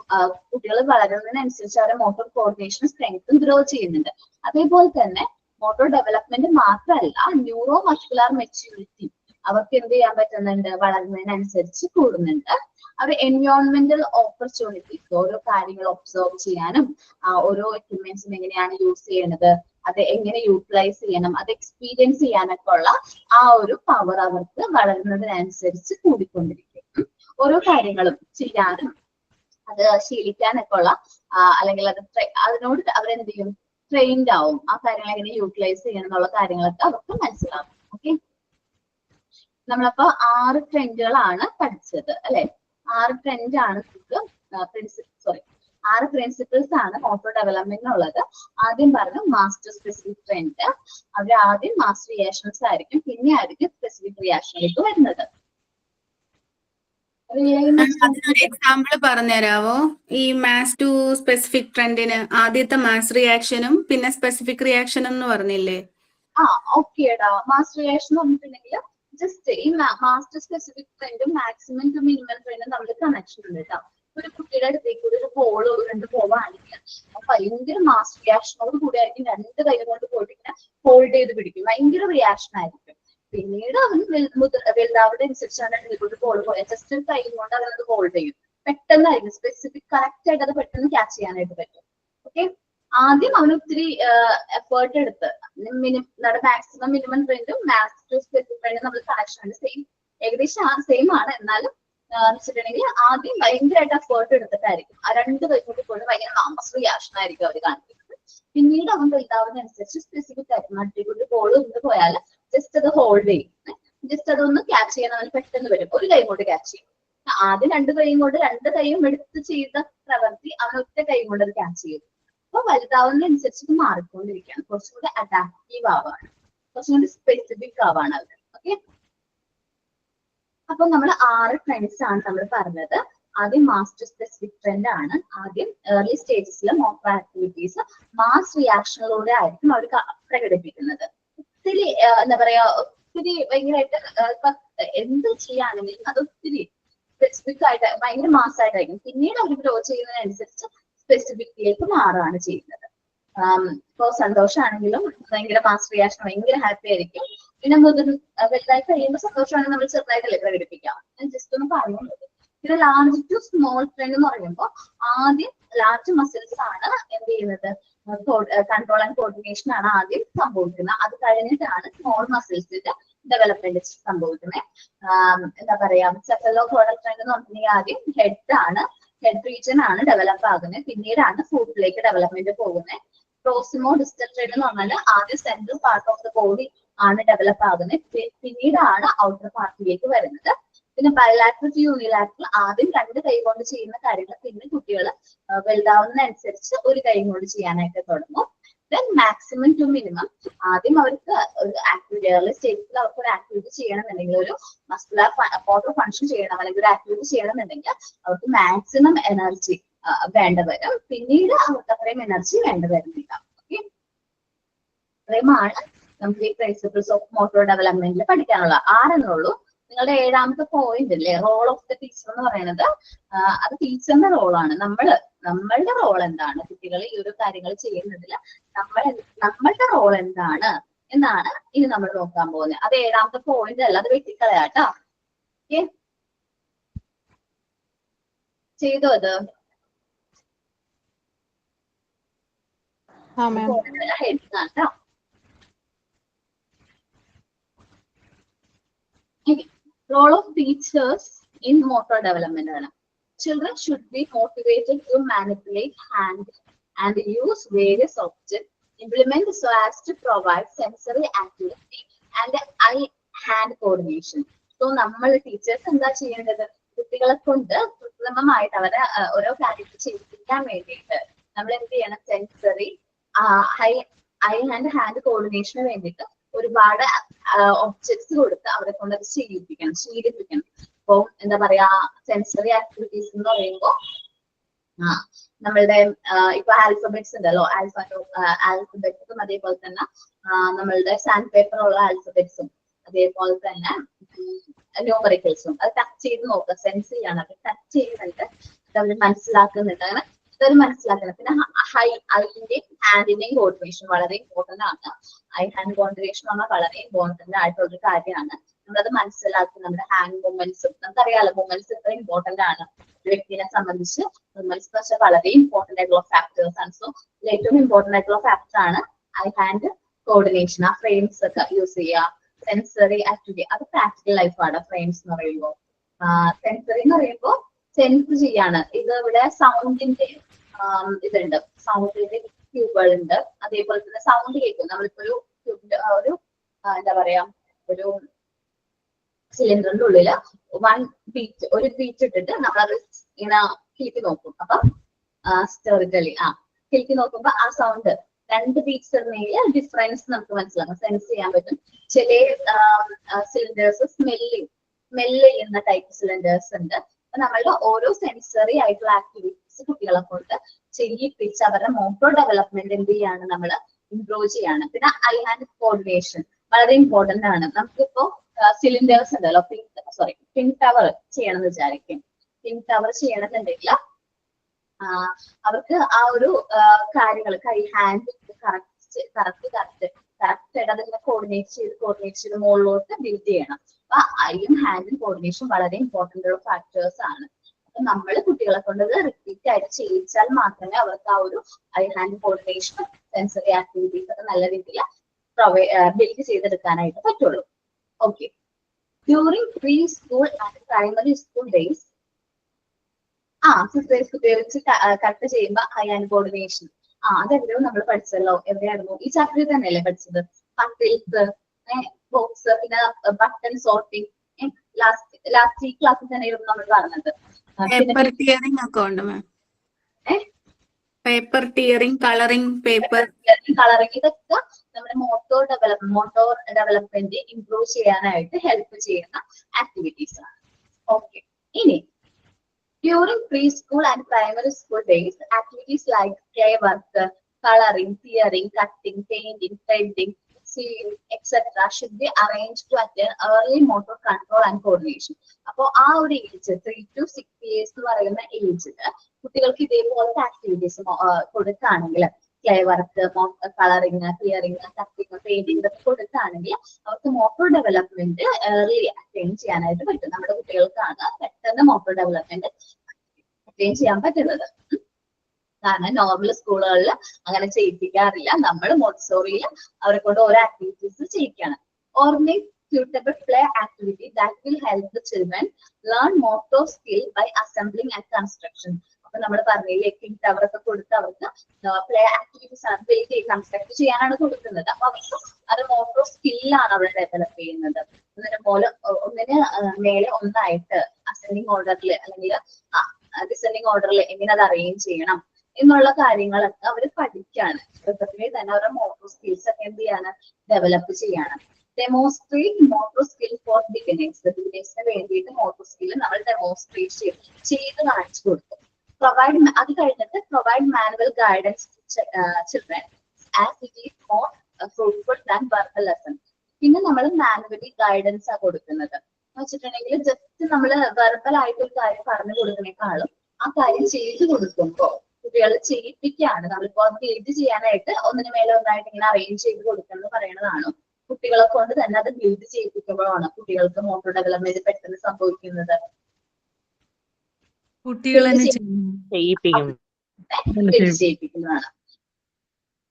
കുട്ടികൾ വളരുന്നതിനനുസരിച്ച് അവരുടെ മോട്ടോർ കോർഡിനേഷനും സ്ട്രെങ്ത്തും ഗ്രോ ചെയ്യുന്നുണ്ട്. അതേപോലെ തന്നെ മോട്ടോർ ഡെവലപ്മെന്റ് മാത്രമല്ല, ന്യൂറോ മസ്കുലർ മെച്യൂരിറ്റി അവർക്ക് എന്ത് ചെയ്യാൻ പറ്റുന്നുണ്ട്, വളരുന്നതിനനുസരിച്ച് കൂടുന്നുണ്ട്. അവർ എൻവയോൺമെന്റൽ ഓപ്പർച്യൂണിറ്റീസ്, ഓരോ കാര്യങ്ങൾ ഒബ്സർവ് ചെയ്യാനും ഓരോ എക്യുപ്മെന്റ്സും എങ്ങനെയാണ് യൂസ് ചെയ്യണത്, അത് എങ്ങനെ യൂട്ടിലൈസ് ചെയ്യണം, അത് എക്സ്പീരിയൻസ് ചെയ്യാനൊക്കെ ഉള്ള ആ ഒരു പവർ അവർക്ക് വളരുന്നതിനനുസരിച്ച് കൂടിക്കൊണ്ടിരിക്കും. ഓരോ കാര്യങ്ങളും ചെയ്യാനും അത് ശീലിക്കാനൊക്കെ ഉള്ള അല്ലെങ്കിൽ അത് അതിനോട് അവരെന്ത് ചെയ്യും, ട്രെയിൻഡ് ആവും. ആ കാര്യങ്ങൾ എങ്ങനെ യൂട്ടിലൈസ് ചെയ്യണം എന്നുള്ള കാര്യങ്ങളൊക്കെ അവർക്ക് മനസ്സിലാവും. ഓക്കെ, നമ്മളപ്പോ 6 ട്രെൻഡുകളാണ് പഠിച്ചത് അല്ലെ. 6 ട്രെൻഡ് ആണ് നമുക്ക് 6 പ്രിൻസിപ്പിൾസ് ആണ് മോട്ടോർ ഡെവലപ്മെന്റിനുള്ളത്. ആദ്യം പറഞ്ഞു മാസ്റ്റർ സ്പെസിഫിക് ട്രെൻഡ്. അവർ ആദ്യം മാസ്റ്റർ റിയാക്ഷൻസ് ആയിരിക്കും, പിന്നെ ആയിരിക്കും സ്പെസിഫിക് റിയാക്ഷനിലേക്ക് വരുന്നത്. അതിനൊരു എക്സാമ്പിൾ പറഞ്ഞുതരാവോ? ഈ മാസ് ടു സ്പെസിഫിക് ട്രെൻഡിന് ആദ്യത്തെ മാസ് റിയാക്ഷനും പിന്നെ സ്പെസിഫിക് റിയാക്ഷനും എന്ന് പറഞ്ഞില്ലേ? ഓക്കേടാ. മാസ്റ്റർ റിയാക്ഷൻ എന്ന് പറഞ്ഞിട്ടുണ്ടെങ്കിൽ ജസ്റ്റ് ഈ മാസ്റ്റർ സ്പെസിഫിക് ട്രെൻഡും മാക്സിമം ടു മിനിമം ട്രെൻഡും തമ്മിൽ കണക്ഷൻ ഉണ്ട് കേട്ടോ. ഒരു കുട്ടിയുടെ അടുത്തേക്ക് ഒരു ബോള് രണ്ട് പോവാണെങ്കിൽ ഭയങ്കര മാസ്റ്റർ റിയാക്ഷനോട് കൂടി ആയിരിക്കും 2 കൈ കൊണ്ട് പോയിട്ട് ഇങ്ങനെ ഹോൾഡ് ചെയ്ത് പിടിക്കും. ഭയങ്കര റിയാക്ഷൻ ആയിരിക്കും. പിന്നീട് അവൻ വലുതാവുന്ന അനുസരിച്ചാണ് ബോൾ പോയാൽ ജസ്റ്റ് ഒരു കൈ കൊണ്ട് അവനത് ഹോൾഡ് ചെയ്യും. പെട്ടെന്നായിരിക്കും സ്പെസിഫിക് കറക്റ്റ് ആയിട്ട് അത് പെട്ടെന്ന് ക്യാച്ച് ചെയ്യാനായിട്ട് പറ്റും. ഓക്കെ, ആദ്യം അവന് ഒത്തിരി എഫേർട്ട് എടുത്ത് മാക്സിമം മിനിമം ട്രെൻഡും മാക്സ് ടു സ്പെസിഫിക് ട്രെൻഡും നമ്മൾ കണക്ഷൻ സെയിം, ഏകദേശം സെയിം ആണ്. എന്നാലും വെച്ചിട്ടുണ്ടെങ്കിൽ ആദ്യം ഭയങ്കരമായിട്ട് എഫേർട്ട് എടുത്തിട്ടായിരിക്കും ആ 2 കൈ കൊണ്ട് പോയിട്ട് ഭയങ്കര മാസ്റ്റർ റിയാക്ഷൻ ആയിരിക്കും അവർ കാണിക്കുന്നത്. പിന്നീട് അവൻ വലുതാവുന്നതനുസരിച്ച് സ്പെസിഫിക് ആയിരിക്കും. മറ്റേ ബോൾ കൊണ്ട് പോയാൽ ജസ്റ്റ് അത് ഹോൾഡ് ചെയ്യും, ജസ്റ്റ് അതൊന്ന് ക്യാച്ച് ചെയ്യാൻ അവന് പെട്ടെന്ന് വരും. ഒരു കൈ കൊണ്ട് ക്യാച്ച് ചെയ്യും. ആദ്യം 2 കൈയും കൊണ്ട് 2 കൈയും എടുത്ത് ചെയ്ത പ്രവൃത്തി അവൻ ഒറ്റ കൈ കൊണ്ട് അത് ക്യാച്ച് ചെയ്യും. അപ്പൊ വലുതാവുന്നതനുസരിച്ച് ഇത് മാറിക്കൊണ്ടിരിക്കുകയാണ്. കുറച്ചും കൂടി അഡാപ്റ്റീവ് ആവാണ്, കുറച്ചും കൂടി സ്പെസിഫിക് ആവാണ് അവർ. ഓക്കെ, അപ്പൊ നമ്മൾ 6 ട്രെൻഡ്സ് ആണ് നമ്മൾ പറഞ്ഞത്. ആദ്യം മാസ്റ്റർ സ്പെസിഫിക് ട്രെൻഡ് ആണ്. ആദ്യം ഏർലി സ്റ്റേജസിലെ മോട്ടോർ ആക്ടിവിറ്റീസ് മാസ് റിയാക്ഷനിലൂടെ ആയിരിക്കും അവർ പ്രകടിപ്പിക്കുന്നത്. ഒത്തിരി എന്താ പറയാ, ഒത്തിരി ഭയങ്കരമായിട്ട് എന്ത് ചെയ്യാണെങ്കിലും അത് ഒത്തിരി സ്പെസിഫിക് ആയിട്ട് ഭയങ്കര മാസമായിട്ടായിരിക്കും. പിന്നീട് അവർ ഗ്രോ ചെയ്യുന്നതിനനുസരിച്ച് സ്പെസിഫിക്കിലേക്ക് മാറുകയാണ് ചെയ്യുന്നത്. ഇപ്പൊ സന്തോഷമാണെങ്കിലും ഭയങ്കര മാസ് റിയാക്ഷൻ, ഭയങ്കര ഹാപ്പി ആയിരിക്കും. പിന്നെ വലുതായി കഴിയുമ്പോൾ സന്തോഷമാണെങ്കിൽ നമ്മൾ ചെറുതായിട്ടല്ലേ പ്രകടിപ്പിക്കാം. ജസ്റ്റ് ഒന്ന് പറയുന്നത്. പിന്നെ ലാർജ് ടു സ്മോൾ ട്രെൻഡ് എന്ന് പറയുമ്പോൾ ആദ്യം ലാർജ് മസിൽസ് ആണ് എന്ത് ചെയ്യുന്നത്, കൺട്രോൾ ആൻഡ് കോർഡിനേഷൻ ആണ് ആദ്യം സംഭവിക്കുന്നത്. അത് കഴിഞ്ഞിട്ടാണ് സ്മോൾ മസിൽസിന്റെ ഡെവലപ്മെന്റ് സംഭവിക്കുന്നത്. എന്താ പറയാ, സെഫലോ കോഡൽ ട്രെൻഡ് എന്ന് പറഞ്ഞിട്ടുണ്ടെങ്കിൽ ആദ്യം ഹെഡ് റീജിയൻ ആണ് ഡെവലപ്പ് ആകുന്നത്. പിന്നീടാണ് ഫുട്ടിലേക്ക് ഡെവലപ്മെന്റ് പോകുന്നത്. പ്രോസിമോ ഡിസ്റ്റൽ ട്രെൻഡ് എന്ന് പറഞ്ഞാൽ ആദ്യം central part of the body ആണ് ഡെവലപ്പ് ആകുന്നത്. പിന്നീടാണ് ഔട്ടർ പാർട്ടിലേക്ക് വരുന്നത്. പിന്നെ ബയലാറ്ററൽ ടു യൂണിലാറ്ററൽ ആദ്യം 2 കൈ കൊണ്ട് ചെയ്യുന്ന കാര്യങ്ങൾ പിന്നെ കുട്ടികൾ വലുതാവുന്നതനുസരിച്ച് ഒരു കൈ കൊണ്ട് ചെയ്യാനായിട്ട് തുടങ്ങും. ദെൻ മാക്സിമം ടു മിനിമം ആദ്യം അവർക്ക് ആക്ടിവിറ്റി ഏർലി സ്റ്റേജിൽ അവർക്ക് ഒരു ആക്ടിവിറ്റി ചെയ്യണമെന്നുണ്ടെങ്കിൽ, ഒരു മസ്കുലർ മോട്ടോർ ഫംഗ്ഷൻ ചെയ്യണം അല്ലെങ്കിൽ ഒരു ആക്ടിവിറ്റി ചെയ്യണമെന്നുണ്ടെങ്കിൽ അവർക്ക് മാക്സിമം എനർജി വേണ്ട വരും. പിന്നീട് അവർക്ക് അത്രയും എനർജി വേണ്ട വരുന്നില്ല. ഓക്കെ, അത്രയുമാണ് നമുക്ക് ഈ പ്രിൻസിപ്പിൾസ് ഓഫ് മോട്ടോർ ഡെവലപ്മെന്റിൽ പഠിക്കാനുള്ള. 6 എന്നുള്ളൂ. നിങ്ങളുടെ 7ാമത്തെ പോയിന്റ് അല്ലേ, റോൾ ഓഫ് ദ ടീച്ചർ എന്ന് പറയുന്നത്, അത് ടീച്ചറിന്റെ റോളാണ്. നമ്മളുടെ റോൾ എന്താണ് കുട്ടികൾ ഈ ഒരു കാര്യങ്ങൾ ചെയ്യുന്നതിൽ നമ്മളുടെ റോൾ എന്താണ് എന്നാണ് ഇനി നമ്മൾ നോക്കാൻ പോകുന്നത്. അത് 7ാമത്തെ പോയിന്റ് അല്ല, അത് വെട്ടിക്കളയാട്ടോ. ഓക്കെ, ചെയ്തോ അത്? ഹെഡ്സാട്ടോ. Role of teachers in motor development. Children should be motivated to manipulate and use various objects, implement so as to provide sensory activity and eye-hand coordination. So നമ്മൾ ടീച്ചേഴ്സ് എന്താ ചെയ്യേണ്ടത്? കുട്ടികളെ കൊണ്ട് കൃത്രിമമായിട്ട് അവരെ ഓരോ കാര്യങ്ങൾ ചെയ്യിപ്പിക്കാൻ വേണ്ടിയിട്ട് നമ്മൾ എന്ത് ചെയ്യണം? സെൻസറി ഐ ആൻഡ് ഹാൻഡ് കോർഡിനേഷന് വേണ്ടിയിട്ട് ഒരുപാട് ഒബ്ജക്ട്സ് കൊടുത്ത് അവരെ കൊണ്ട് അത് ശീലിപ്പിക്കണം. അപ്പൊ എന്താ പറയാ, സെൻസറി ആക്ടിവിറ്റീസ് എന്ന് പറയുമ്പോൾ നമ്മളുടെ ഇപ്പൊ ആൽഫബറ്റ്സ് ഉണ്ടല്ലോ, ആൽഫബറ്റ്സും അതേപോലെ തന്നെ നമ്മളുടെ സാൻഡ് പേപ്പർ ഉള്ള ആൽഫബറ്റ്സും അതേപോലെ തന്നെ ന്യൂമറിക്കൽസും അത് ടച്ച് ചെയ്ത് നോക്കുക, സെൻസ് ചെയ്യാണ്, അത് ടച്ച് ചെയ്യുന്നുണ്ട്, അത് മനസ്സിലാക്കുന്നുണ്ട്, അങ്ങനെ ഇതൊരു മനസ്സിലാക്കണം. പിന്നെ ഐന്റെയും ഹാൻഡിന്റെയും കോർഡിനേഷൻ വളരെ ഇമ്പോർട്ടന്റ് ആണ്. ഐ ഹാൻഡ് കോർഡിനേഷൻ എന്ന് പറഞ്ഞാൽ വളരെ ഇമ്പോർട്ടന്റ് ആയിട്ടുള്ള ഒരു കാര്യമാണ്. നമ്മളത് മനസ്സിലാക്കി നമ്മുടെ ഹാൻഡ് മൂവ്മെന്റ്സും, നമുക്കറിയാലോ മൂവ്മെന്റ്സ് എത്ര ഇമ്പോർട്ടന്റ് ആണ് ഒരു വ്യക്തിനെ സംബന്ധിച്ച്. മൂവ്മെന്റ്സ് പക്ഷെ വളരെ ഇമ്പോർട്ടന്റ് ആയിട്ടുള്ള ഫാക്ടേഴ്സ് ആണ്. സോ ഏറ്റവും ഇമ്പോർട്ടന്റ് ആയിട്ടുള്ള ഫാക്ടർ ആണ് ഐ ഹാൻഡ് കോർഡിനേഷൻ. ആ ഫ്രെയിംസ് ഒക്കെ യൂസ് ചെയ്യുക. സെൻസറി ആക്ടിവിറ്റി അത് പ്രാക്ടിക്കൽ ലൈഫാണ്. ഫ്രെയിംസ് എന്ന് പറയുമ്പോൾ സെൻസറി എന്ന് പറയുമ്പോൾ സെൻസ് ചെയ്യാണ്. ഇത് ഇവിടെ സൗണ്ടിന്റെ ഇതുണ്ട്, സൗണ്ടിന്റെ ട്യൂബുകളുണ്ട്, അതേപോലെ തന്നെ സൗണ്ട് കേൾക്കും. നമ്മളിപ്പോ ഒരു എന്താ പറയാ, ഒരു സിലിണ്ടറിന്റെ ഉള്ളില് ഒരു ബീറ്റ് ഇട്ടിട്ട് നമ്മളത് ഇങ്ങനെ കിളിക്ക് നോക്കും. അപ്പൊ സ്റ്റോറിക്കലി കിളിക്ക് നോക്കുമ്പോ ആ സൗണ്ട് രണ്ട് ബീറ്റ്സ് ഇടുന്നതിൽ ഡിഫറൻസ് നമുക്ക് മനസ്സിലാക്കാം, സെൻസ് ചെയ്യാൻ പറ്റും. ചില സിലിണ്ടേഴ്സ് സ്മെല്ല് ചെയ്യുന്ന ടൈപ്പ് സിലിണ്ടേഴ്സ് ഉണ്ട്. അപ്പൊ നമ്മളുടെ ഓരോ സെൻസറി ആയിട്ടുള്ള ആക്ടിവിറ്റീസ് കുട്ടികളെ കൊണ്ട് ചെയ്യിപ്പിച്ച് അവരുടെ മോട്ടോർ ഡെവലപ്മെന്റ് എന്ത് ചെയ്യാണ്, നമ്മൾ ഇംപ്രൂവ് ചെയ്യാണ്. പിന്നെ ഐ ഹാൻഡ് കോർഡിനേഷൻ വളരെ ഇമ്പോർട്ടന്റ് ആണ്. നമുക്കിപ്പോ സിലിണ്ടേഴ്സ് ഉണ്ടല്ലോ, പിങ്ക് ടവർ ചെയ്യണമെന്ന് വിചാരിക്കും. പിങ്ക് ടവർ ചെയ്യണമെന്നുണ്ടെങ്കിൽ അവർക്ക് ആ ഒരു കാര്യങ്ങൾ ഹാൻഡ് കറക്റ്റ് ആയിട്ട് അതിനെ കോർഡിനേറ്റ് ചെയ്ത് മുകളിലോട്ട് ബിൽഡ് ചെയ്യണം. അപ്പൊ ഐയും ഹാൻഡും കോർഡിനേഷൻ വളരെ ഇമ്പോർട്ടന്റ് ഉള്ള ഫാക്ടേഴ്സ് ആണ്. അപ്പൊ നമ്മൾ കുട്ടികളെ കൊണ്ട് റിപ്പീറ്റ് ആയിട്ട് ചെയ്യിച്ചാൽ മാത്രമേ അവർക്ക് ആ ഒരു I hand coordination, sensory activities ഒക്കെ നല്ല രീതിയിൽ ബിൽഡ് ചെയ്തെടുക്കാനായിട്ട് പറ്റുള്ളൂ. Okay, during pre school and primary school days sisters ഉപയോഗിച്ച് കട്ട് ചെയ്യുമ്പോ ഐ ഹാൻഡ് കോർഡിനേഷൻ അതെവിടെയോ നമ്മൾ പഠിച്ചല്ലോ. എവിടെയായിരുന്നു? ഈ ചാപ്റ്ററിൽ തന്നെയല്ലേ പഠിച്ചത്? പട്ടിൽസ്, ബോക്സ്, പിന്നെ ബട്ടൺ സോർട്ടിങ്. ലാസ്റ്റ് ഈ ക്ലാസ്സിൽ തന്നെയായിരുന്നു നമ്മൾ പറഞ്ഞത്. പേപ്പർ ടിയറിംഗ് ഒക്കെ ഉണ്ട് മാം. പേപ്പർ ടിയറിംഗ്, കളറിംഗ് പേപ്പർ, ഇതൊക്കെ നമ്മുടെ മോട്ടോർ ഡെവലപ്മെന്റ് ഇംപ്രൂവ് ചെയ്യാനായിട്ട് ഹെൽപ്പ് ചെയ്യുന്ന ആക്ടിവിറ്റീസ് ആണ്. ഓക്കെ, ഇനി during preschool and primary school days, activities like play work, coloring, tearing, cutting, painting, threading, sewing, etc. should be arranged to attain early motor control and coordination. അപ്പോൾ ആ ഒരു age 3 to 6 years എന്ന് പറയുന്ന ഏജില് കുട്ടികൾക്ക് ഇതേപോലത്തെ activities കൊടുക്കുകയാണെങ്കിൽ, clay work, colouring, clearing, cutting, painting ഇതൊക്കെ കൊടുക്കുകയാണെങ്കിൽ അവർക്ക് മോട്ടോർ ഡെവലപ്മെന്റ് ഏർലി അറ്റൈൻ ചെയ്യാനായിട്ട് പറ്റും. നമ്മുടെ കുട്ടികൾക്കാണ് പെട്ടെന്ന് മോട്ടോർ ഡെവലപ്മെന്റ് അറ്റൈൻ ചെയ്യാൻ പറ്റുന്നത്. കാരണം നോർമൽ സ്കൂളുകളിൽ അങ്ങനെ ചെയ്യിപ്പിക്കാറില്ല. നമ്മൾ മോണ്ടിസോറിയിൽ അവരെ കൊണ്ട് ഓരോ activities ചെയ്യിക്കാണ്. Organize suitable play activity that will help the children learn motor skill by assembling and construction. അപ്പൊ നമ്മൾ പറഞ്ഞില്ലേ, പിങ്ക് ടവർ ഒക്കെ കൊടുത്ത് അവർക്ക് പ്ലേ ആക്ടിവിറ്റീസ് ആണ്, ബിൽഡ് കൺസ്ട്രക്ട് ചെയ്യാനാണ് കൊടുക്കുന്നത്. അപ്പൊ അവർക്ക് അത് മോട്ടോർ സ്കില്ലാണ് അവർ ഡെവലപ്പ് ചെയ്യുന്നത്. ഒന്നിന് മേലെ ഒന്നായിട്ട് അസെൻഡിങ് ഓർഡറിൽ അല്ലെങ്കിൽ ഡിസെൻഡിങ് ഓർഡറിൽ എങ്ങനെ അത് അറേഞ്ച് ചെയ്യണം എന്നുള്ള കാര്യങ്ങളൊക്കെ അവർ പഠിക്കാണ്. ചെറുപ്പത്തിലെ തന്നെ അവരുടെ മോട്ടോർ സ്കിൽസ് ഒക്കെ എന്ത് ചെയ്യാണ്, ഡെവലപ്പ് ചെയ്യാണ്. ഡെമോൺസ്ട്രേറ്റ് മോട്ടോർ സ്കിൽ ഫോർ ബിഗിനേഴ്സിന് വേണ്ടിയിട്ട് മോട്ടോർ സ്കിൽ നമ്മൾ ഡെമോൺസ്ട്രേറ്റ് ചെയ്ത് കാണിച്ചു കൊടുക്കും. അത് കഴിഞ്ഞിട്ട് provide manual guidance children as it is more fruitful than verbal lesson. പിന്നെ നമ്മൾ മാനുവലി ഗൈഡൻസ് ആ കൊടുക്കുന്നത് എന്ന് വെച്ചിട്ടുണ്ടെങ്കിൽ ജസ്റ്റ് നമ്മൾ വെർബൽ ആയിട്ട് ഒരു കാര്യം പറഞ്ഞു കൊടുക്കുന്നേക്കാളും ആ കാര്യം ചെയ്തു കൊടുക്കുമ്പോൾ കുട്ടികൾ ചെയ്യിപ്പിക്കുകയാണ്. നമ്മളിപ്പോ അത് ബിൽഡ് ചെയ്യാനായിട്ട് ഒന്നിനു മേലെ ഒന്നായിട്ട് ഇങ്ങനെ അറേഞ്ച് ചെയ്ത് കൊടുക്കുന്നത് പറയുന്നതാണ്. കുട്ടികളെ കൊണ്ട് തന്നെ അത് ബിൽഡ് ചെയ്യിപ്പിക്കുമ്പോഴാണ് കുട്ടികൾക്ക് മോട്ടോർ ഡെവലപ്മെന്റ് പെട്ടെന്ന് സംഭവിക്കുന്നത്. ചെയ്യിപ്പിക്കുന്നതാണ്.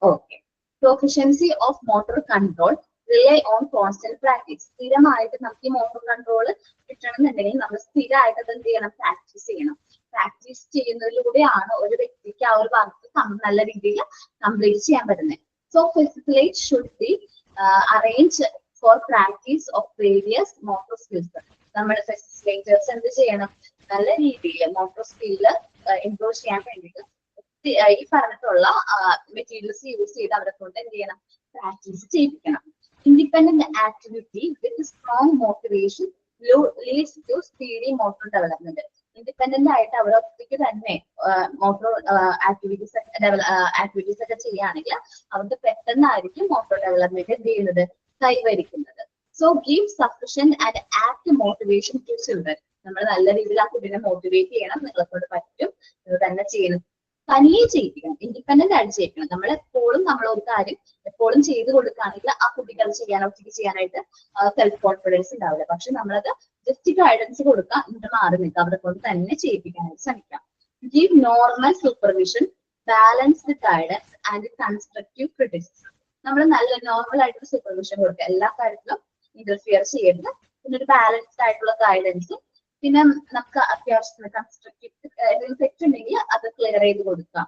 Okay, proficiency of motor control rely on constant practice. സ്ഥിരമായിട്ട് നമുക്ക് ഈ മോട്ടോർ കൺട്രോൾ കിട്ടണമെന്നുണ്ടെങ്കിൽ നമ്മൾ സ്ഥിരമായിട്ട് അത് എന്ത് ചെയ്യണം, പ്രാക്ടീസ് ചെയ്യണം. പ്രാക്ടീസ് ചെയ്യുന്നതിലൂടെയാണ് ഒരു വ്യക്തിക്ക് ആ ഒരു വർക്ക് നല്ല രീതിയിൽ കംപ്ലീറ്റ് ചെയ്യാൻ പറ്റുന്നത്. So facilitate should be arrange four practice of various motor skills. നമ്മൾ ഫെസിലിറ്റേറ്റേഴ്സ് എന്ത് ചെയ്യണം, നല്ല രീതിയിൽ മോട്ടോർ സ്കില്ല് ഇംപ്രൂവ് ചെയ്യാൻ വേണ്ടിയിട്ട് ഈ പറഞ്ഞിട്ടുള്ള മെറ്റീരിയൽസ് യൂസ് ചെയ്ത് അവരെ കൊണ്ട് എന്ത് ചെയ്യണം, പ്രാക്ടീസ് ചെയ്യിപ്പിക്കണം. Independent activity with strong motivation leads to speedy motor development. Independent ആയിട്ട് അവർ ഒറ്റയ്ക്ക് തന്നെ മോട്ടോർ ആക്ടിവിറ്റീസ് ഒക്കെ ചെയ്യുകയാണെങ്കിൽ അവർക്ക് പെട്ടെന്നായിരിക്കും മോട്ടോർ ഡെവലപ്മെന്റ് എന്ത് ചെയ്യുന്നത്, കൈവരിക്കുന്നത്. So give sufficient and act motivation to children. നമ്മൾ നല്ല രീതിയിൽ ആ കുട്ടീനെ മോട്ടിവേറ്റ് ചെയ്യണം, നിങ്ങളെ കൊണ്ട് പറ്റും, ഇത് തന്നെ ചെയ്യണം, തനിയെ ചെയ്യിപ്പിക്കണം, ഇൻഡിപെൻഡന്റ് ആയിട്ട് ചെയ്യിക്കണം. നമ്മൾ എപ്പോഴും ഒരു കാര്യം എപ്പോഴും ചെയ്ത് കൊടുക്കുകയാണെങ്കിൽ ആ കുട്ടിക്ക് അത് ഒറ്റയ്ക്ക് ചെയ്യാനായിട്ട് സെൽഫ് കോൺഫിഡൻസ് ഉണ്ടാവില്ല. പക്ഷെ നമ്മളത് ജസ്റ്റ് ഗൈഡൻസ് കൊടുക്കുക, എന്നിട്ട് മാറി നിൽക്കുക, അവരെ കൊണ്ട് തന്നെ ചെയ്യിപ്പിക്കാനായിട്ട് ശ്രമിക്കാം. Give normal supervision, balanced guidance and constructive criticism. നമ്മൾ നല്ല നോർമൽ ആയിട്ടുള്ള സൂപ്പർവിഷൻ കൊടുക്കുക, എല്ലാ കാര്യത്തിലും ഇന്റർഫിയർ ചെയ്യരുത്, പിന്നെ ഒരു ബാലൻസ്ഡ് ആയിട്ടുള്ള ഗൈഡൻസും, പിന്നെ നമുക്ക് അത്യാവശ്യത്തിന് കൺസ്ട്രക്റ്റീവ് തെറ്റുണ്ടെങ്കിൽ അത് ക്ലിയർ ചെയ്ത് കൊടുക്കാം,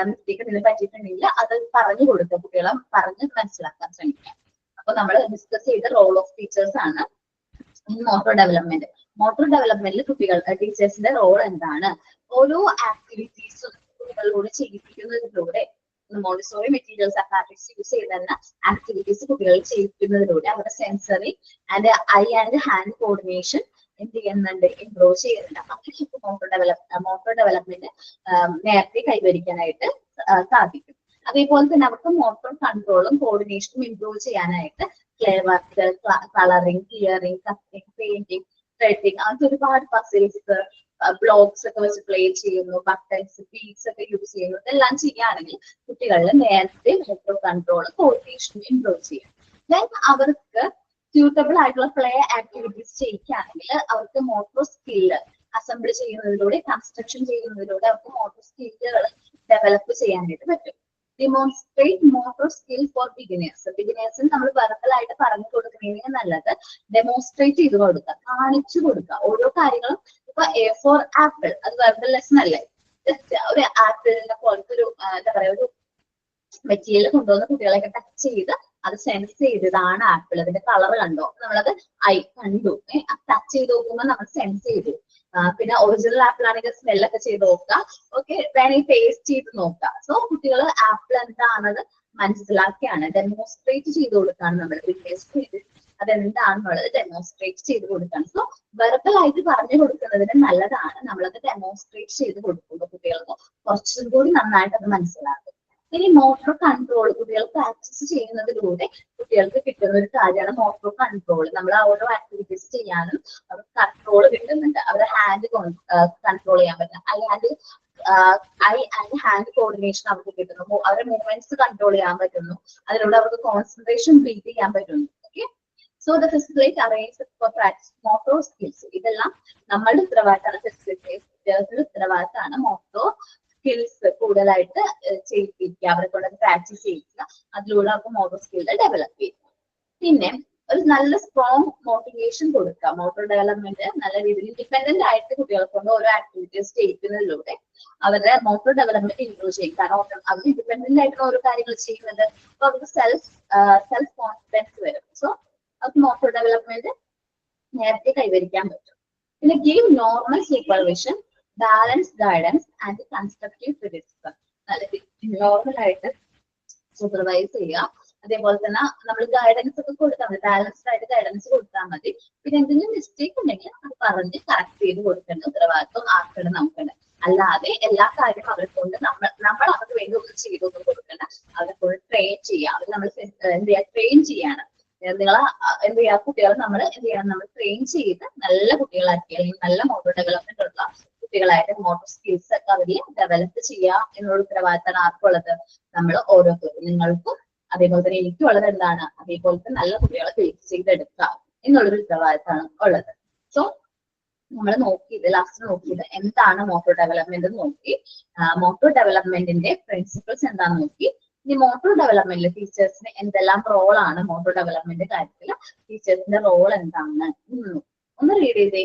മിസ്റ്റേക്ക് എന്തെങ്കിലും പറ്റിയിട്ടുണ്ടെങ്കിൽ അത് പറഞ്ഞു കൊടുക്കുക, കുട്ടികളെ പറഞ്ഞ് മനസ്സിലാക്കാൻ ശ്രമിക്കാം. അപ്പൊ നമ്മൾ ഡിസ്കസ് ചെയ്ത റോൾ ഓഫ് ടീച്ചേഴ്സ് ആണ് മോട്ടോർ ഡെവലപ്മെന്റ്. മോട്ടോർ ഡെവലപ്മെന്റിൽ ടീച്ചേഴ്സിന്റെ റോൾ എന്താണ്? ഓരോ ആക്ടിവിറ്റീസും കുട്ടികളോട് ചെയ്യിപ്പിക്കുന്നതിലൂടെ, മോണ്ടിസോറി മെറ്റീരിയൽസ് അപ്പാരറ്റസ് യൂസ് ചെയ്തുന്ന ആക്ടിവിറ്റീസ് കുട്ടികൾ ചെയ്യിപ്പിക്കുന്നതിലൂടെ അവരുടെ sensory and eye and hand coordination എന്ത് ചെയ്യുന്നുണ്ട്, ഇംപ്രൂവ് ചെയ്യുന്നുണ്ട്. അങ്ങനെ മോട്ടോർ ഡെവലപ്മെന്റ് നേരത്തെ കൈവരിക്കാനായിട്ട് സാധിക്കും. അതേപോലെ തന്നെ അവർക്ക് മോട്ടോർ കൺട്രോളും കോർഡിനേഷനും ഇംപ്രൂവ് ചെയ്യാനായിട്ട് clay work, colouring, clearing, cutting, painting, threading, അങ്ങനത്തെ ഒരുപാട് പസിൽസ്, ബ്ലോക്സ് ഒക്കെ വെച്ച് പ്ലേ ചെയ്യുന്നു, ബട്ടൺസ്, ബീഡ്സ് ഒക്കെ യൂസ് ചെയ്യുന്നു. ഇതെല്ലാം ചെയ്യുകയാണെങ്കിൽ കുട്ടികളിൽ നേരത്തെ മോട്ടോർ കൺട്രോൾ, കോർഡിനേഷൻ ഇംപ്രൂവ് ചെയ്യും. ദെൻ അവർക്ക് സ്യൂട്ടബിൾ ആയിട്ടുള്ള പ്ലേ ആക്ടിവിറ്റീസ് ചെയ്യിക്കുകയാണെങ്കിൽ അവർക്ക് മോട്ടോർ സ്കില്ല് അസംബിൾ ചെയ്യുന്നതിലൂടെ, കൺസ്ട്രക്ഷൻ ചെയ്യുന്നതിലൂടെ അവർക്ക് മോട്ടോർ സ്കില്ലുകൾ ഡെവലപ്പ് ചെയ്യാനായിട്ട് പറ്റും. Demonstrate motor skill for beginners. ബിഗിനേഴ്സിന് നമ്മൾ വെർബലായിട്ട് പറഞ്ഞു കൊടുക്കുന്നതിന് നല്ലത് ഡെമോൺസ്ട്രേറ്റ് ചെയ്ത് കൊടുക്കുക, കാണിച്ചു കൊടുക്കുക. ഓരോ കാര്യങ്ങളും ഇപ്പൊ എ ഫോർ ആപ്പിൾ, അത് വെർബൽ ലെസൺ അല്ലേ, ജസ്റ്റ് ഒരു ആപ്പിളിനെ പോലത്തെ ഒരു എന്താ പറയാ ഒരു മെറ്റീരിയൽ കൊണ്ടുവന്ന് കുട്ടികളെയൊക്കെ ടച്ച് ചെയ്ത് അത് സെൻസ് ചെയ്തതാണ് ആപ്പിൾ, അതിന്റെ കളർ കണ്ടോ, നമ്മളത് കണ്ടു, ടച്ച് ചെയ്ത് നോക്കുമ്പോൾ നമ്മൾ സെൻസ് ചെയ്തു. പിന്നെ ഒറിജിനൽ ആപ്പിൾ ആണെങ്കിൽ സ്മെല്ലൊക്കെ ചെയ്ത് നോക്കുക, ഓക്കെ, വേണമെങ്കിൽ ടേസ്റ്റ് ചെയ്ത് നോക്കുക. സോ കുട്ടികൾ ആപ്പിൾ എന്താണത് മനസ്സിലാക്കിയാണ്, ഡെമോൺസ്ട്രേറ്റ് ചെയ്ത് കൊടുക്കുകയാണ് നമ്മൾ, അതെന്താണെന്നുള്ളത് ഡെമോൺസ്ട്രേറ്റ് ചെയ്ത് കൊടുക്കുകയാണ്. സോ വെർബലായിട്ട് പറഞ്ഞു കൊടുക്കുന്നതിന് നല്ലതാണ് നമ്മളത് ഡെമോൺസ്ട്രേറ്റ് ചെയ്ത് കൊടുക്കുമ്പോൾ കുട്ടികൾക്ക് കുറച്ചും കൂടി നന്നായിട്ട് അത് മനസ്സിലാക്കും. ഇനി മോട്ടോർ കൺട്രോൾ കുട്ടികൾ പ്രാക്ടീസ് ചെയ്യുന്നതിലൂടെ കുട്ടികൾക്ക് കിട്ടുന്ന ഒരു കാര്യമാണ് മോട്ടോർ കൺട്രോൾ. നമ്മൾ ഓരോ ആക്ടിവിറ്റീസ് ചെയ്യാനും അവർക്ക് കൺട്രോൾ കിട്ടുന്നുണ്ട്, അവരുടെ ഹാൻഡ് കൺട്രോൾ ചെയ്യാൻ പറ്റും, അല്ലാണ്ട് ഐ ആൻഡ് ഹാൻഡ് കോർഡിനേഷൻ അവർക്ക് കിട്ടുന്നു, അവരുടെ മൂവ്മെന്റ്സ് കൺട്രോൾ ചെയ്യാൻ പറ്റുന്നു, അതിലൂടെ അവർക്ക് കോൺസെൻട്രേഷൻ ബിൽഡ് ചെയ്യാൻ പറ്റുന്നു. Okay, so the facilitate arrange four practice motor skills. ഇതെല്ലാം നമ്മളുടെ ഉത്തരവാദിത്തമാണ്, ഫെസിലിറ്റേറ്റേഴ്സിന്റെ ഉത്തരവാദിത്തമാണ് മോട്ടോർ സ്കിൽസ് കൂടുതലായിട്ട് ചെയ്യിപ്പിക്കുക, അവരെ കൊണ്ട് പ്രാക്ടീസ് ചെയ്യിക്കുക, അതിലൂടെ അവർക്ക് മോട്ടോർ സ്കില്ല് ഡെവലപ്പ് ചെയ്യും. പിന്നെ ഒരു നല്ല സ്ട്രോങ് മോട്ടിവേഷൻ കൊടുക്കുക. മോട്ടോർ ഡെവലപ്മെന്റ് നല്ല രീതിയിൽ ഇൻഡിപെൻഡന്റ് ആയിട്ട് കുട്ടികളെ കൊണ്ട് ഓരോ ആക്ടിവിറ്റീസ് ചെയ്യിക്കുന്നതിലൂടെ അവരുടെ മോട്ടോർ ഡെവലപ്മെന്റ് ഇംപ്രൂവ് ചെയ്യും. കാരണം അവർ ഇൻഡിപെൻഡന്റ് ആയിട്ട് ഓരോ കാര്യങ്ങൾ ചെയ്യുന്നത്, അപ്പൊ അവർക്ക് സെൽഫ് കോൺഫിഡൻസ് വരും. സോ അവർക്ക് മോട്ടോർ ഡെവലപ്മെന്റ് നേരത്തെ കൈവരിക്കാൻ പറ്റും. പിന്നെ give normal supervision, balance guidance and constructive criticism. Normal ആയിട്ട് സൂപ്പർവൈസ് ചെയ്യുക, അതേപോലെ തന്നെ നമ്മൾ ഗൈഡൻസ് ഒക്കെ കൊടുത്താൽ മതി, ബാലൻസ്ഡ് ആയിട്ട് ഗൈഡൻസ് കൊടുത്താൽ മതി. പിന്നെ എന്തെങ്കിലും മിസ്റ്റേക്ക് ഉണ്ടെങ്കിൽ അത് പറഞ്ഞ് കറക്റ്റ് ചെയ്ത് കൊടുക്കേണ്ട ഉത്തരവാദിത്വം ആർക്കുണ്ട്, നമുക്കുണ്ട്. അല്ലാതെ എല്ലാ കാര്യവും അവരെ കൊണ്ട് നമ്മൾ അവർക്ക് വേണ്ടി ഒന്നും ചെയ്തൊന്നും കൊടുക്കേണ്ട, അവരെ കൊണ്ട് ട്രെയിൻ ചെയ്യുക. അവർ നമ്മൾ എന്ത് ചെയ്യുക, ട്രെയിൻ ചെയ്യാണ്. നിങ്ങളെ എന്ത് ചെയ്യുക, കുട്ടികളെ നമ്മൾ എന്ത് ചെയ്യണം, നമ്മൾ ട്രെയിൻ ചെയ്ത് നല്ല കുട്ടികളാക്കി, അല്ലെങ്കിൽ നല്ല മോട്ടോർ ഡെവലപ്മെന്റ് ഉള്ള കുട്ടികളായിട്ട് മോട്ടോർ സ്കിൽസ് ഒക്കെ അവര് ഡെവലപ്പ് ചെയ്യുക എന്നുള്ള ഉത്തരവാദിത്തമാണ് ആർക്കുള്ളത്, നമ്മൾ ഓരോരുത്തരും, നിങ്ങൾക്കും അതേപോലെ തന്നെ എനിക്കും ഉള്ളത് എന്താണ്, അതേപോലെ തന്നെ നല്ല കുട്ടികളെ ക്രിയേറ്റ് ചെയ്തെടുക്കുക എന്നുള്ളൊരു ഉത്തരവാദിത്തമാണ് ഉള്ളത്. സോ നമ്മൾ നോക്കിയത് ലാസ്റ്റ് നോക്കിയത് എന്താണ് മോട്ടോർ ഡെവലപ്മെന്റ് എന്ന് നോക്കി, മോട്ടോർ ഡെവലപ്മെന്റിന്റെ പ്രിൻസിപ്പിൾസ് എന്താണെന്ന് നോക്കി. ഇനി മോട്ടോർ ഡെവലപ്മെന്റിൽ ടീച്ചേഴ്സിന് എന്തെല്ലാം റോളാണ്, മോട്ടോർ ഡെവലപ്മെന്റ് കാര്യത്തിൽ ടീച്ചേഴ്സിന്റെ റോൾ എന്താണ് ഒന്ന് റീഡ് ചെയ്തേ.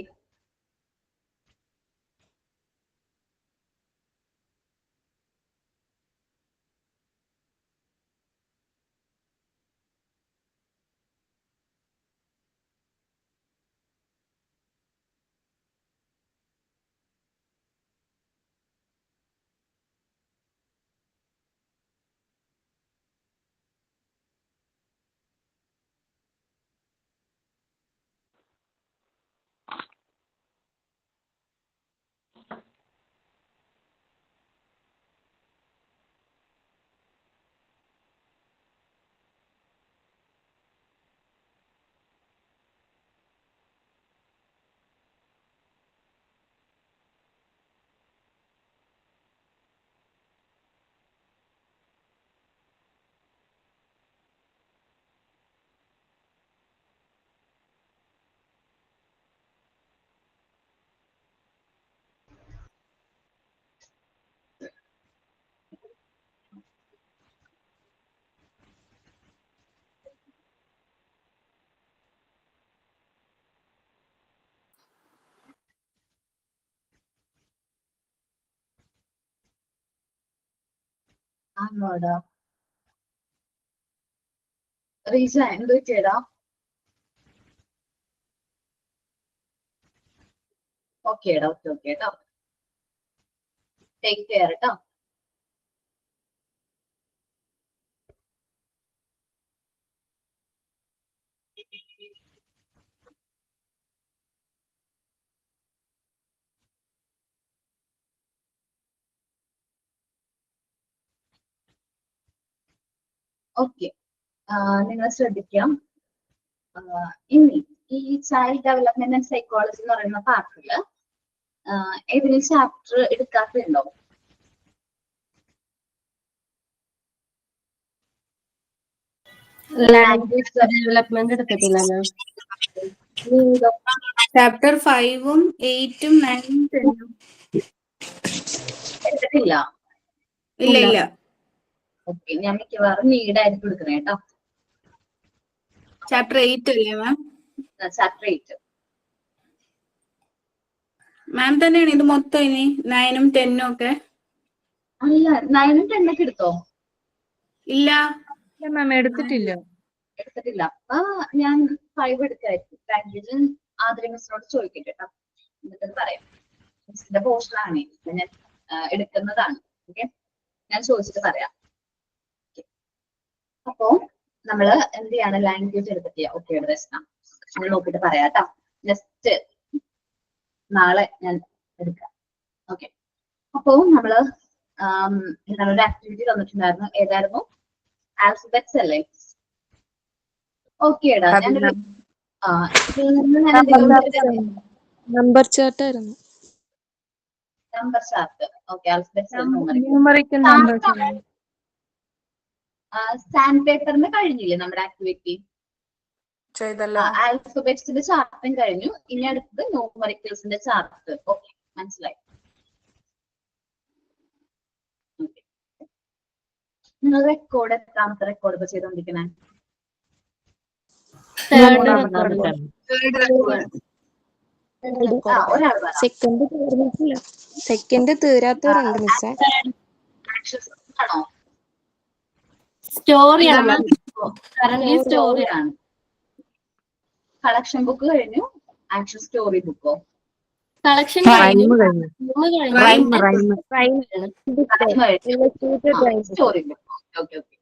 ആണോടാ റീസ എന്ത് ചെയ്താ? ഓക്കേടാ, ഓക്കെ കേട്ടോ. ടേക്ക് കെയർ കേട്ടോ. ഓക്കെ, നിങ്ങൾ ശ്രദ്ധിക്കാം. ഇനി ഈ ചൈൽഡ് ഡെവലപ്മെന്റ് ആൻഡ് സൈക്കോളജി എന്ന് പറയുന്ന പാർട്ടില് ഏതെങ്കിലും ചാപ്റ്റർ എടുക്കാത്തുണ്ടോ? ലാംഗ്വേജ് ഡെവലപ്മെന്റ് എടുത്തിട്ടില്ല മാം. ചാപ്റ്റർ 5ഉം 8ഉം 9ഉം 10ഉം എടുത്തിട്ടില്ല. ഇല്ല ഇല്ല. ഓക്കെ, ഞാൻ മിക്കവാറും നീഡായിരിക്കും എടുക്കണേ കേട്ടോ. ചാപ്റ്റർ 8 അല്ലേ മാം? ചാപ്റ്റർ 8. മാം തന്നെയാണ് ഇത് മൊത്തം ഇനി 9ഉം 10ഉം ഒക്കെ? അല്ല, 9ഉം 10ഉം ഒക്കെ എടുത്തോ? ഇല്ല മാം എടുത്തിട്ടില്ല. എടുത്തിട്ടില്ല. അപ്പൊ ഞാൻ 5 എടുക്കായിരിക്കും. ലാംഗ്വേജ് ആദ്യ മിസ്സിനോട് ചോദിക്കട്ടെ കേട്ടോ, എന്നിട്ട് പറയാം. മിസ്സിന്റെ പോർഷനാണ് ഞാൻ എടുക്കുന്നതാണ്. ഓക്കെ, ഞാൻ ചോദിച്ചിട്ട് പറയാം. അപ്പോ നമ്മള് എന്ത് ചെയ്യാണ്, ലാംഗ്വേജ് എടുത്തിട്ട് ഓക്കെ പ്രശ്നം നമ്മൾ നോക്കിയിട്ട് പറയാം കേട്ടോ. ജസ്റ്റ് നാളെ ഞാൻ എടുക്കാം. ഓക്കെ, അപ്പോ നമ്മള് എന്താണ് ഒരു ആക്ടിവിറ്റി തന്നിട്ടുണ്ടായിരുന്നു. ഏതായിരുന്നു? ആൽഫബറ്റ്സ് അല്ലേ? ഓക്കേടാ, ഞാനൊരു ഇതിൽ നിന്ന് ഞാൻ നമ്പർ ചാർട്ട് ആയിരുന്നു. Number chart. Okay, alphabets numerical numbers. Sand പേപ്പറിന് കഴിഞ്ഞില്ലേ നമ്മുടെ ആക്ടിവിറ്റി? ചെയ്തല്ലോ. ആൽഫബറ്റ്സിന്റെ ചാർട്ടും കഴിഞ്ഞു. ഇനി അടുത്തത് ന്യൂമറിക്കൽസിന്റെ ചാർട്ട്. ഓക്കെ, മനസ്സിലായി. നിങ്ങൾ റെക്കോർഡ് എത്രാമത്തെ റെക്കോർഡ് ഇപ്പൊ ചെയ്തോണ്ടിരിക്കണേ? ഒരാൾ പറ. സെക്കൻഡ് തീരാത്തവരുണ്ട് മിസ്സേ. ആണോ? സ്റ്റോറിയാണ്. സ്റ്റോറിയാണ്. കളക്ഷൻ ബുക്ക് കഴിഞ്ഞു. ആക്ഷൻ സ്റ്റോറി ബുക്കോ? Collection story book. Okay okay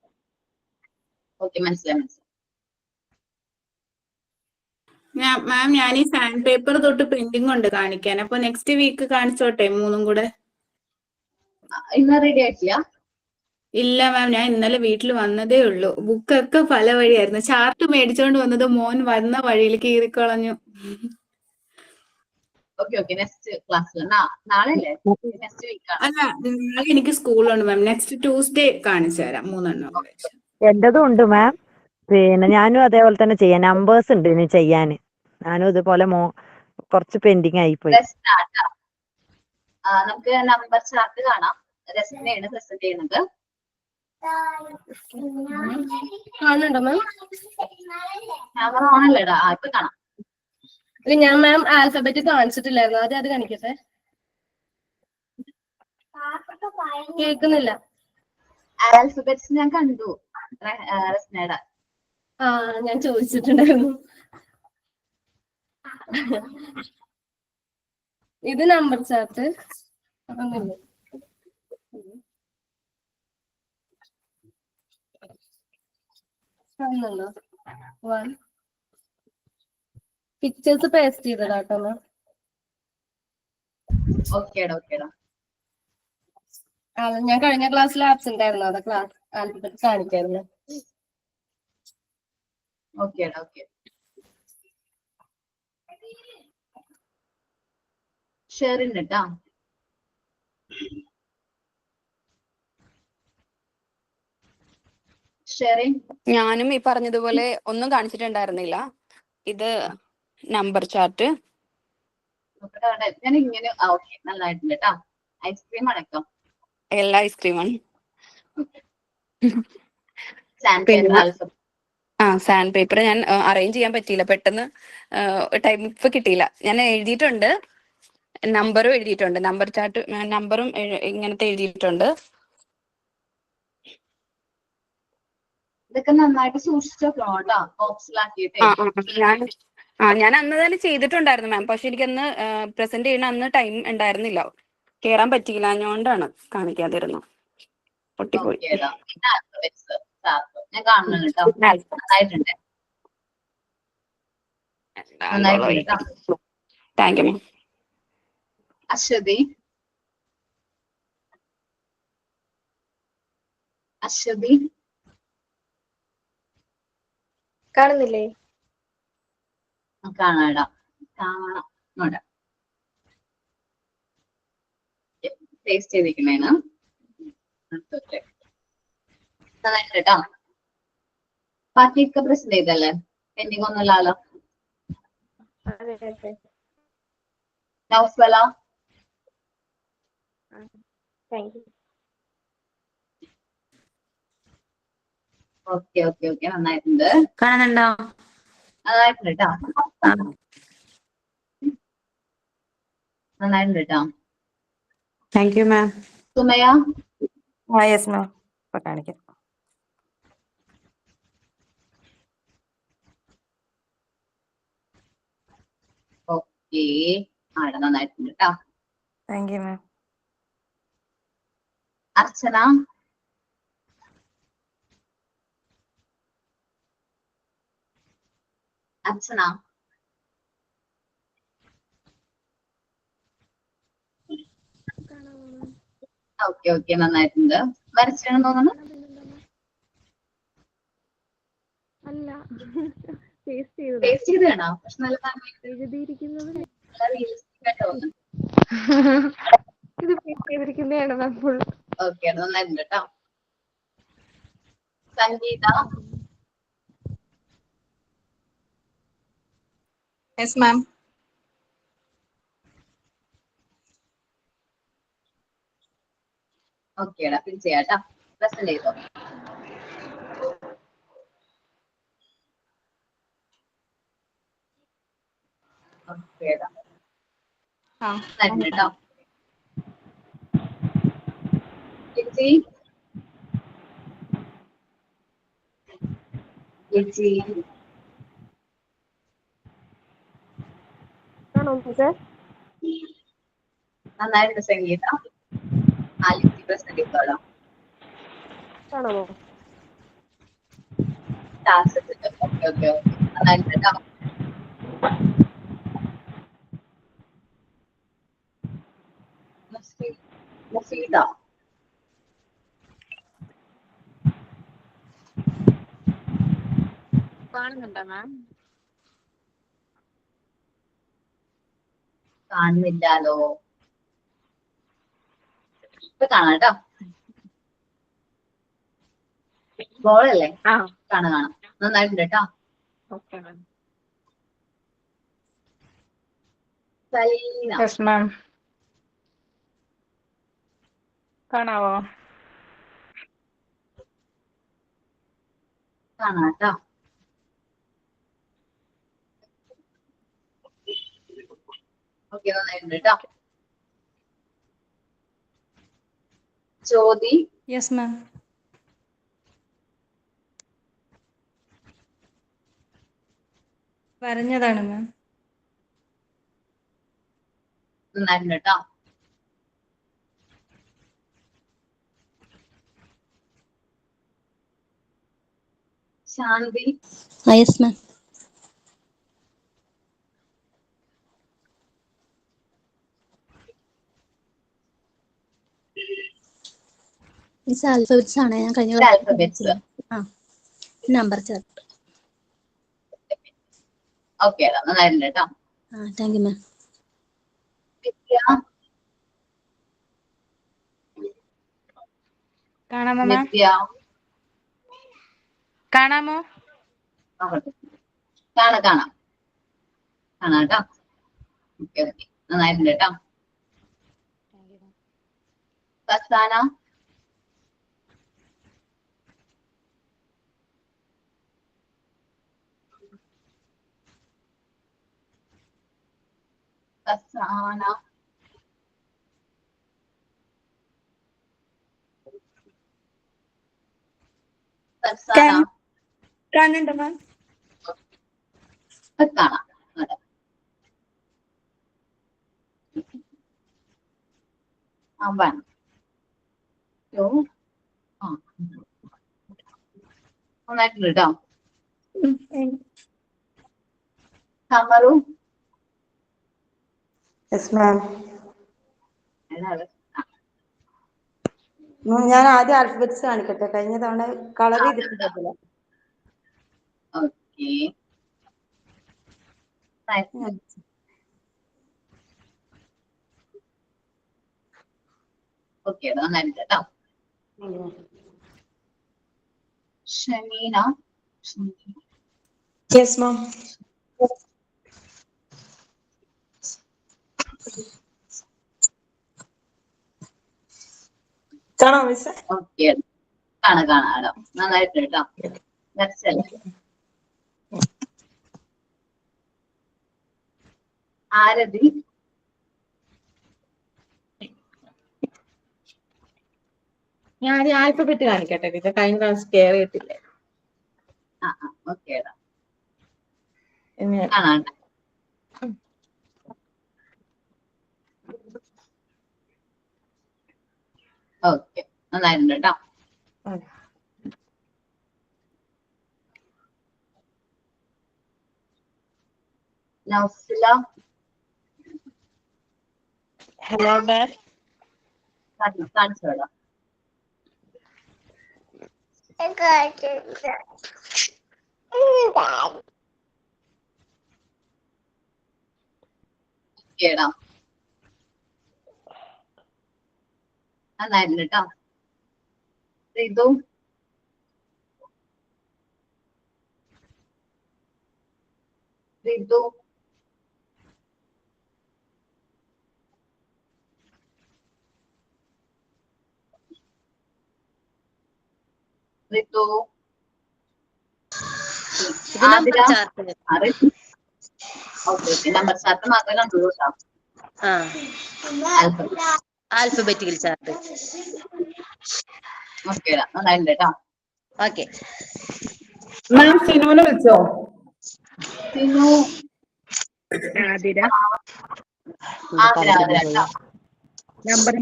okay, മനസ്സിലായി മനസ്സിലായി. മാം ഞാൻ ഈ സാൻഡ് പേപ്പർ തൊട്ട് പ്രിന്റിംഗ് ഉണ്ട് കാണിക്കാൻ. അപ്പൊ നെക്സ്റ്റ് വീക്ക് കാണിച്ചോട്ടെ 3ഉം കൂടെ? ഇന്ന് റെഡി ആയിട്ടില്ല? ഇല്ല മാം, ഞാൻ ഇന്നലെ വീട്ടിൽ വന്നതേ ഉള്ളൂ. ബുക്കൊക്കെ പല വഴിയായിരുന്നു. ചാർട്ട് മേടിച്ചോണ്ട് വന്നത് മോൻ വന്ന വഴിയിൽ കീറിക്കളഞ്ഞു. ഓക്കെ ഓക്കെ, നെക്സ്റ്റ് ക്ലാസ്സിൽ നാളെ അല്ലേ? നെക്സ്റ്റ് വീക്ക് ആണ്. അല്ല, നാളെ എനിക്ക് സ്കൂളുണ്ട് മാം. നെക്സ്റ്റ് ട്യൂസ്ഡേ കാണിച്ചു തരാം 3 കൂടെ. എന്റതും ഉണ്ട് മാം. പിന്നെ ഞാനും അതേപോലെ തന്നെ ചെയ്യാം. നമ്പേഴ്സ് ഉണ്ട് ഇനി ചെയ്യാൻ. ഞാനും ഇതുപോലെ കുറച്ച് പെൻഡിങ് ആയിപ്പോയി. നമുക്ക് നമ്പർ ചാർട്ട് കാണാം. രസനയാണ് പ്രസന്റ് ചെയ്യുന്നത്. കാണുന്നുണ്ടോ മാം? ക്യാമറ ഓൺ അല്ലേടാ? ഇപ്പൊ കാണാം. ഞാൻ മാം ആൽഫബറ്റ് കാണിച്ചിട്ടില്ലായിരുന്നു. അത് കാണിക്കട്ടെ. കേൾക്കുന്നില്ല. ആൽഫബറ്റ്സ് ഞാൻ കണ്ടു രസ്നയുടെ. ഞാൻ ചോദിച്ചിട്ടുണ്ടായിരുന്നു. ഇത് നമ്പർ ചാർട്ട്. അതൊന്നുമില്ല. കാണുന്നുണ്ടോ? 1 പിക്ചേഴ്സ് പേസ്റ്റ് ചെയ്തതാട്ടോ മാം. ഓക്കേടാ ഓക്കേടാ. ഞാൻ കഴിഞ്ഞ ക്ലാസ്സിൽ ആബ്സെന്റ് ആയിരുന്നു. അത് ക്ലാസ് ആൽഫബറ്റ് കാണിക്കായിരുന്നു. ഓക്കേടാ ഓക്കെ. ഷെയർ ഉണ്ട് കേട്ടോ. ഷെയറിംഗ്. ഞാനും ഈ പറഞ്ഞതുപോലെ ഒന്നും കാണിച്ചിട്ടുണ്ടായിരുന്നില്ല. ഇത് നമ്പർ ചാർട്ട്. ഞാൻ ഇങ്ങനെ ഓക്കെ, നന്നായിട്ടുണ്ട് കേട്ടോ. ഐസ്ക്രീം അടക്കം എല്ലാ ഐസ്ക്രീമാണ്. സാൻഡ് പേപ്പർ ഞാൻ അറേഞ്ച് ചെയ്യാൻ പറ്റിയില്ല. പെട്ടെന്ന് ടൈം ഇപ്പൊ കിട്ടിയില്ല. ഞാൻ എഴുതിയിട്ടുണ്ട്, നമ്പറും എഴുതിയിട്ടുണ്ട്. നമ്പർ ചാർട്ട് നമ്പറും ഇങ്ങനത്തെ എഴുതിയിട്ടുണ്ട്. ഇതൊക്കെ നന്നായിട്ട് സൂക്ഷിച്ചു വെക്കണം കേട്ടോ, ബോക്സിലാക്കിയിട്ടേ. ഞാൻ അന്ന് തന്നെ ചെയ്തിട്ടുണ്ടായിരുന്നു മാം. പക്ഷെ എനിക്കന്ന് പ്രസന്റ് ചെയ്യുന്ന അന്ന് ടൈം ഉണ്ടായിരുന്നില്ല, കേറാൻ പറ്റിയില്ല, അതുകൊണ്ടാണ് കാണിക്കാതിരുന്നു, പൊട്ടിപ്പോയി. ഓക്കേടാ. പിന്നെ alphabets, chart. ഞാൻ കാണുന്നുണ്ട് കേട്ടോ, നന്നായിട്ടുണ്ട്. നന്നായിട്ടുണ്ട് കേട്ടോ. Thank you ma'am. Aswathy. Aswathy കാണുന്നില്ലേ? കാണാടാ, കാണാം. നോടാ ടേസ്റ്റ് ചെയ്തിരിക്കണേന് നന്നായിട്ട് കേട്ടോ. ബാക്കിയൊക്കെ പ്രശ്നം ചെയ്തല്ലേ, പെൻഡിങ് ഒന്നുമില്ലല്ലോ. അതെ അതെ. Naufala. Thank you. Okay okay okay, നന്നായിട്ടുണ്ട്. കാണുന്നുണ്ടോ? നന്നായിട്ടുണ്ട് കേട്ടോ, നന്നായിട്ടുണ്ട് കേട്ടോ. Thank you ma'am. Sumaya. Yes ma'am, ഇപ്പൊ കാണിക്കാം. ഓക്കെ, ആടെ നന്നായിട്ടുണ്ട് കേട്ടോ. Thank you ma'am. Archana. Archana. Okay okay, നന്നായിട്ടുണ്ട്. വരച്ചാണ് തോന്നുന്നു. അല്ല, ടേസ്റ്റ് ചെയ്തതാ. ടേസ്റ്റ് ചെയ്ത് വേണോ? പക്ഷെ നല്ല എഴുതിയിരിക്കുന്നത് റിയലിസ്റ്റിക് ആയിട്ട് തോന്നുന്നു. ഇത് ടേസ്റ്റ് ചെയ്തിരിക്കുന്നതാണ് മാം ഫുൾ. ഓക്കെ, നന്നായിട്ടുണ്ട് കേട്ടോ. സംഗീത. Yes ma'am. ഓക്കേടാ, ഫിൽ ചെയ്യാട്ടോ. പ്രസന്റ് ചെയ്തോ. ഓക്കേടാ, നന്നായിട്ടുണ്ട് കേട്ടോ. ലിജി. ലിജി. ആണോ സാർ? നന്നായിട്ടുണ്ട് സംഗീത. ആ ലിജി പ്രസന്റ് ചെയ്തോളാം. ആണോ? ടാസ്ക് ഓക്കെ ഓക്കെ ഓക്കെ, നന്നായിട്ടുണ്ട് കേട്ടോ. മുഫീദ. കാണുന്നുണ്ടോ മാം? കാണുന്നില്ലാലോ, ഇപ്പൊ കാണാം കേട്ടോ. ബോളല്ലേ? കാണാം കാണാം, നന്നായിട്ടുണ്ട് കേട്ടോ. Okay ma'am. Salina. Yes ma'am. കാണാവോ? കാണാം കേട്ടോ. ഓക്കെ, നന്നായിട്ടുണ്ട് കേട്ടോ. ജ്യോതി. Yes ma'am. വരഞ്ഞതാണ് മാം. നന്നായിട്ടുണ്ട് കേട്ടോ. Shanthi. Yes ma'am. Miss alphabets ആണ് ഞാൻ കഴിഞ്ഞ ആൽഫബറ്റ്സ്. നമ്പർ ചേർത്ത്. ഓക്കെ, നന്നായിട്ടുണ്ട് കേട്ടോ. Thank you ma'am. വിദ്യ. കാണാമോ മാം? വിദ്യ. കാണാമോ? കാണാം കാണാം കാണാം കേട്ടോ. ഓക്കെ ഓക്കെ, നന്നായിട്ടുണ്ട് കേട്ടോ. ഫസാന. ഫസാന. ഫസാന. കാണുന്നുണ്ട് മാം. അത് കാണാം. അതെ. ആ 1 2 ആ നന്നായിട്ടുണ്ട് കേട്ടോ. സമറു യെസ് മാം. ഏതാണ്? ഞാൻ ആദ്യം ആൽഫബറ്റ്സ് കാണിക്കട്ടെ, കഴിഞ്ഞ തവണ കളർ ചെയ്തിട്ടില്ല. ഓക്കെ ഓക്കെ നന്നായിട്ട് കേട്ടോ. Shameena yes ma'am. കാണാം മിസ്. ഓക്കെ കാണാം നന്നായിട്ട് കേട്ടോ. ആരതി ഞാൻ ആൽഫബറ്റ് കാണിക്കട്ടെ ടീച്ചർ, കഴിഞ്ഞ പ്രാവശ്യം കെയർ ചെയ്തിട്ടില്ലേ. ഓക്കെ കാണാം. ഓക്കെ നന്നായിട്ടുണ്ട് കേട്ടോ. Naufila hello ma'am. കാണിച്ചോളാം. കേടാ നന്നായിരുന്നു കേട്ടോ. Ritu Ritu Ritu okay number chart മാത്രമേ കണ്ടുള്ളൂ കേട്ടോ. Alphabetical chart. ഓക്കെ നന്നായിട്ടുണ്ട് കേട്ടോ. ഓക്കെ മാം സിനുവിനെ വിളിച്ചോ? സിനു ആതിര നമ്പർ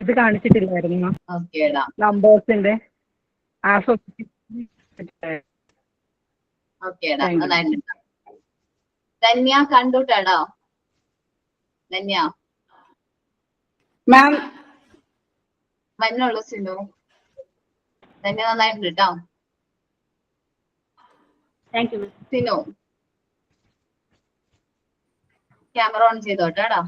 ഇത് കാണിച്ചിട്ടില്ലായിരുന്നു ഓക്കേടാ. നമ്പേഴ്സിന്റെ ഓക്കേടാ നന്നായിട്ടുണ്ട്. ധന്യ കണ്ടുട്ടാടോ. ധന്യ മാം വന്നുള്ളൂ. സിനു ധന്യ നന്നായിട്ടുണ്ട് കേട്ടോ. സിനു ക്യാമറ ഓൺ ചെയ്തോട്ടാടാ.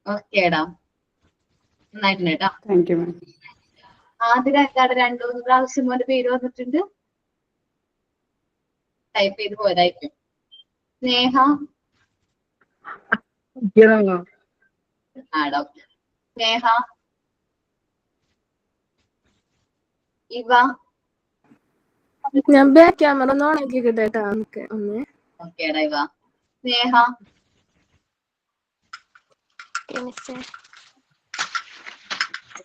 ഓക്കേടാ നന്നായിട്ടുണ്ട് കേട്ടോ. താങ്ക് യു മാം. ആതിര എന്താണ് 2-3 പ്രാവശ്യം മോന്റെ പേര് വന്നിട്ടുണ്ട്, ടൈപ്പ് ചെയ്ത് പോയതായിരിക്കും. സ്നേഹ ആടോ. സ്നേഹ ഇവ ഞാൻ ബാക്ക് ക്യാമറ ഒന്ന് ഓൺ ആക്കി കേട്ടോ. ഒന്ന് ഓക്കേടാ. ഇവ സ്നേഹ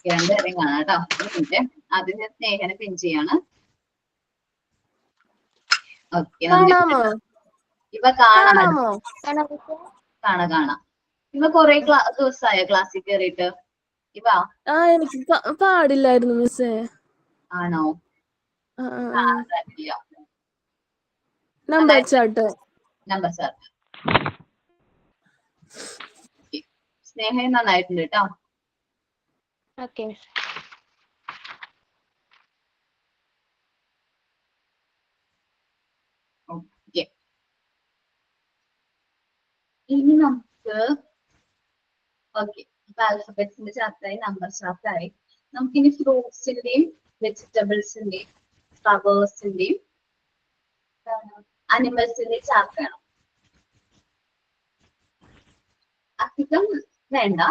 രണ്ടുപേരെയും കാണാം കേട്ടോ. ഒരു മിനിറ്റ് ആദ്യം ഞാൻ സ്നേഹനെ പിൻ ചെയ്യാണ്. ഓക്കെ കാണാമോ? ഇവ കാണാം കാണാമോ? കാണാം. ഇവ കൊറേ ദിവസമായ ക്ലാസ്സിൽ കയറിയിട്ട്. ഇവ എനിക്ക് പാടില്ലായിരുന്നു മിസ്സേ. ആണോ? നമ്പർ ചാർട്ട് നമ്പർ ചാർട്ട് സ്നേഹ നന്നായിട്ടുണ്ട് കേട്ടോ. ഓക്കെ ഓക്കെ ഇനി നമുക്ക് ഓക്കെ ഇപ്പൊ ആൽഫബറ്റ്സിന്റെ ചാർട്ടായി, നമ്പർ ചാർട്ടായി. നമുക്കിനി ഫ്രൂട്ട്സിന്റെയും വെജിറ്റബിൾസിന്റെയും ഫ്ലവേഴ്സിന്റെയും അനിമൽസിന്റെയും ചാർട്ട് വേണം. അധികം വേണ്ട.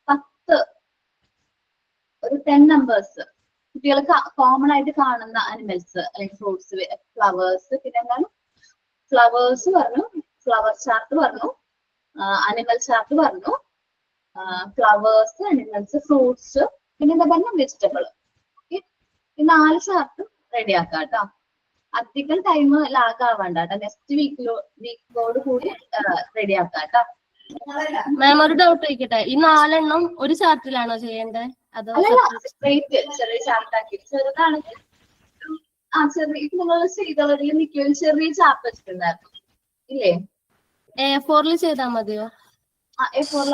10 ഒരു 10 നമ്പേഴ്സ് കുട്ടികൾക്ക് കോമൺ ആയിട്ട് കാണുന്ന അനിമൽസ് അല്ലെങ്കിൽ ഫ്രൂട്ട്സ്, ഫ്ലവേഴ്സ്, പിന്നെ എന്താണ് ഫ്ലവേഴ്സ് പറഞ്ഞു, ഫ്ലവർ ചാർട്ട് പറഞ്ഞു, അനിമൽ ചാർട്ട് പറഞ്ഞു, ഫ്ലവേഴ്സ്, അനിമൽസ്, ഫ്രൂട്ട്സ്, പിന്നെ എന്താ പറഞ്ഞ വെജിറ്റബിൾ. ഓക്കെ, ഈ 4 ചാർട്ടും റെഡി ആക്കാം കേട്ടോ. അധികം ടൈം ലാഗ് ആവണ്ട കേട്ടോ. നെക്സ്റ്റ് വീക്കോട് കൂടി റെഡി ആക്കാം കേട്ടോ. മാം ഒരു ഡൗട്ട് ചോദിക്കട്ടെ, ഈ 4 എണ്ണം ഒരു ചാർട്ടിലാണോ ചെയ്യേണ്ടത് അതോ അല്ലല്ല, സ്ട്രേറ്റ് ചെറിയ ചാർട്ടാക്കി. ചെറുതാണെങ്കിൽ ചെറിയ ഇപ്പൊ നിങ്ങൾ ചെയ്തവരിൽ മിക്കവരും ചെറിയ ചാർട്ട് വെച്ചിട്ടുണ്ടായിരുന്നു ഇല്ലേ? A4 ചെയ്താൽ മതിയോ? A4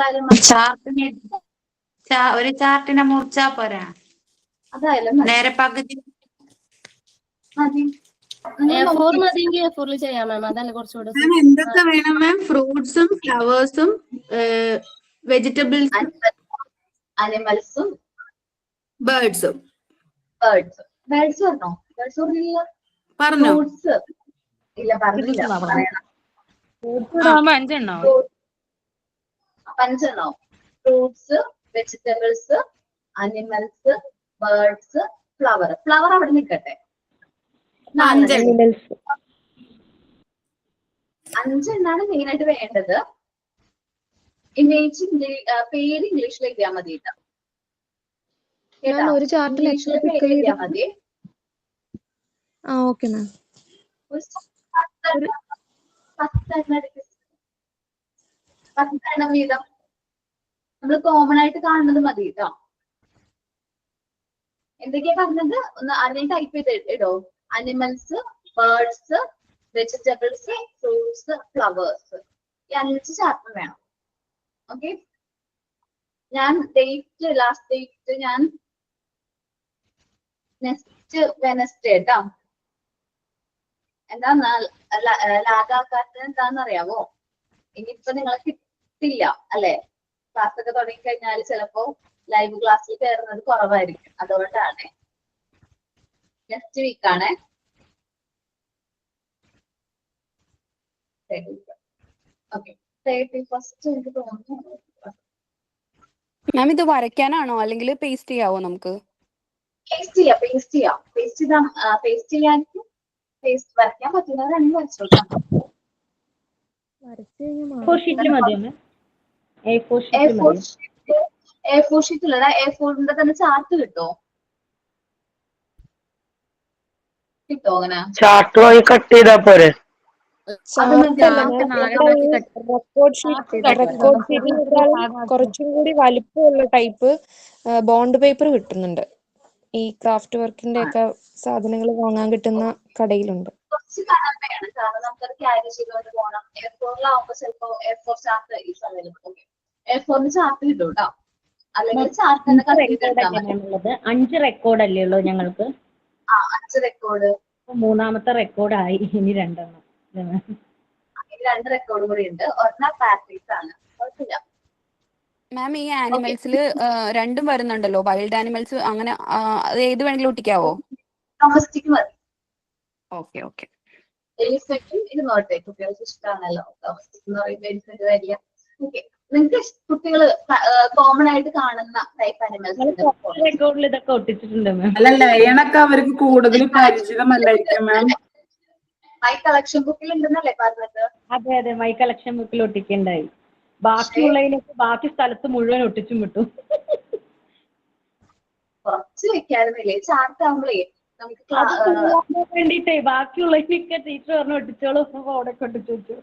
ഒരു ചാർട്ടിനെ മുറിച്ചാ പോരാ, അതായാലും നേരെ പകുതി മതി. A4 മതിയെങ്കിൽ A4 ചെയ്യാം മാം, അതല്ലേ കുറച്ചുകൂടെ. മാം എന്തൊക്കെ വേണം മാം? ഫ്രൂട്ട്സും ഫ്ലവേഴ്സും വെജിറ്റബിൾസും അനിമൽസും ബേർഡ്സും. ബേർഡ്സ് പറഞ്ഞോ? ബേർഡ്സ് പറഞ്ഞില്ല. പറഞ്ഞോ? ഫ്രൂട്ട്സ് ഇല്ല, പറഞ്ഞില്ല. പറയണം. 5 5 fruits, vegetables, animals, birds, flower. Flower അവിടെ നിൽക്കട്ടെ. 5 എണ്ണാണ് മെയിൻ ആയിട്ട് വേണ്ടത്. ഇമേജ് പേര് ഇംഗ്ലീഷിൽ എഴുതിയാൽ മതി കേട്ടോ. ഒരു ചാർട്ടിൽ ഇംഗ്ലീഷിൽ പേര് എഴുതിയാൽ മതി. Okay ma'am. 10 എണ്ണം വീതം നമ്മൾ കോമൺ ആയിട്ട് കാണുന്നത് മതി കേട്ടോ. എന്തൊക്കെയാ പറഞ്ഞത്? ഒന്ന് ആരെയും ടൈപ്പ് ചെയ്ത് ഇടോ. Animals, birds, vegetables, fruits, flowers. ഈ 5 ചാപ്റ്റർ വേണം. ഓക്കെ, ഞാൻ ലാസ്റ്റ് ഡേറ്റ് ഞാൻ നെക്സ്റ്റ് വെനസ്ഡേ കേട്ടോ. എന്താ ലാഗാക്കാത്തത് എന്താണെന്നറിയാവോ? ഇനിയിപ്പോ നിങ്ങളെ കിട്ടില്ല അല്ലെ? ക്ലാസ് ഒക്കെ തുടങ്ങിക്കഴിഞ്ഞാൽ ചിലപ്പോ ലൈവ് ക്ലാസ്സിൽ കയറുന്നത് കുറവായിരിക്കും. അതുകൊണ്ടാണ് നെക്സ്റ്റ് വീക്കാണ്. ഓക്കെ, 31st എനിക്ക് തോന്നുന്നു. മാം ഇത് വരയ്ക്കാനാണോ അല്ലെങ്കിൽ പേസ്റ്റ് ചെയ്യാവോ നമുക്ക്? പേസ്റ്റ് ചെയ്യാം. പേസ്റ്റ് ചെയ്യാനും വരയ്ക്കാൻ പറ്റുന്നവരാണെങ്കിൽ വരച്ചോളാം. A4 ഷീറ്റിലടാ. A4ന്റെ തന്നെ ചാർട്ട് കിട്ടോ അങ്ങനെ? ചാർട്ടുമായി കട്ട് ചെയ്താ പോരെ? കുറച്ചും കൂടി വലിപ്പമുള്ള ടൈപ്പ് ബോണ്ട് പേപ്പർ കിട്ടുന്നുണ്ട്. ഈ ക്രാഫ്റ്റ് വർക്കിന്റെ ഒക്കെ സാധനങ്ങൾ വാങ്ങാൻ കിട്ടുന്ന കടയിലുണ്ട്. കുറച്ച് കടമയാണ്, കാരണം നമുക്കത് ക്യാരി ചെയ്തുകൊണ്ട് പോകണം. A4 ചിലപ്പോ A4 ചാർട്ട് ഈ സമയത്ത് A4 ചാർട്ട് കിട്ടും കേട്ടോ. അല്ലെങ്കിൽ ചാർട്ട് തന്നെ കട്ട് ചെയ്തെടുത്താൽ മതി. 5 റെക്കോർഡ് അല്ലേ ഉള്ളൂ ഞങ്ങൾക്ക്? 5 റെക്കോർഡ്. 3ാമത്തെ റെക്കോർഡ് ആയി. ഇനി 2 എണ്ണം. 2 റെക്കോർഡ് കൂടി ഉണ്ട്. ഒരെണ്ണം പ്രാക്ടീസ് ആണ്, കുഴപ്പമില്ല. മാം ഈ ആനിമൽസിൽ 2 വരുന്നുണ്ടല്ലോ, വൈൽഡ് ആനിമൽസ്, അങ്ങനെ അത് ഏത് വേണമെങ്കിലും ഒട്ടിക്കാവോ? ഡൊമസ്റ്റിക് മതി. Okay okay. എലിഫന്റും ഇരുന്നോട്ടെ, കുട്ടികൾക്ക് ഇഷ്ടമാണല്ലോ. ഡൊമസ്റ്റിക് എന്ന് പറയുമ്പോൾ എലിഫന്റ് വരില്ല. ഓക്കെ, നിങ്ങൾക്ക് കുട്ടികൾ കോമൺ ആയിട്ട് കാണുന്ന ടൈപ്പ് അനിമൽസ് റെക്കോർഡിൽ ഇതൊക്കെ ഒട്ടിച്ചിട്ടുണ്ട് മാം. അല്ല, ലയണൊക്കെ അവർക്ക് കൂടുതൽ പരിചിതമല്ലായിരിക്കും മാം. മൈ കളക്ഷൻ ബുക്കിൽ ഉണ്ടെന്നല്ലേ പറഞ്ഞത്? അതെ, മൈ കളക്ഷൻ ബുക്കിൽ ഒട്ടിക്കണ്ടായി. ബാക്കിയുള്ളതിനൊക്കെ ബാക്കി സ്ഥലത്ത് മുഴുവൻ ഒട്ടിച്ചും വിട്ടു. കുറച്ച് വെക്കാറുന്നില്ലേ ചാർട്ട് ആകുമ്പോഴേ നമുക്ക് വേണ്ടിട്ടേ ബാക്കിയുള്ളതിനൊക്കെ ടീച്ചർ പറഞ്ഞു ഒട്ടിച്ചോളൂ, ഓടൊക്കെ ഒട്ടിച്ചു വെച്ചു.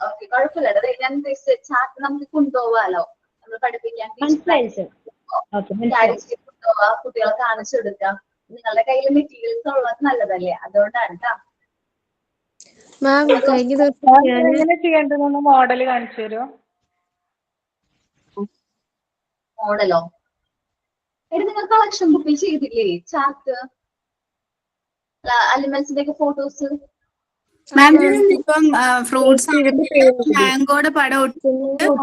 ഓക്കെ, കുഴപ്പമില്ല. ഞാൻ ചാർട്ട് നമുക്ക് കൊണ്ടുപോവാലോ, നമ്മൾ പഠിപ്പിക്കാൻ കൊണ്ടുപോവാ, കുട്ടികളെ കാണിച്ചു കൊടുക്കാം. നിങ്ങളുടെ കയ്യിൽ മെറ്റീരിയൽസ് ഉള്ളത് നല്ലതല്ലേ, അതുകൊണ്ടാണ് കേട്ടോ. മാം കഴിഞ്ഞ ദിവസം എങ്ങനെ ചെയ്യേണ്ടതെന്ന് മോഡൽ കാണിച്ചു തരുമോ? മോഡലോ? നിങ്ങൾ കളക്ഷൻ ബുക്കിൽ ചെയ്തില്ലേ ചാർട്ട്? അനിമൽസിന്റെ ഒക്കെ ഫോട്ടോസ് ഇപ്പം ഫ്രൂട്ട്സ് മാംഗോയുടെ പടം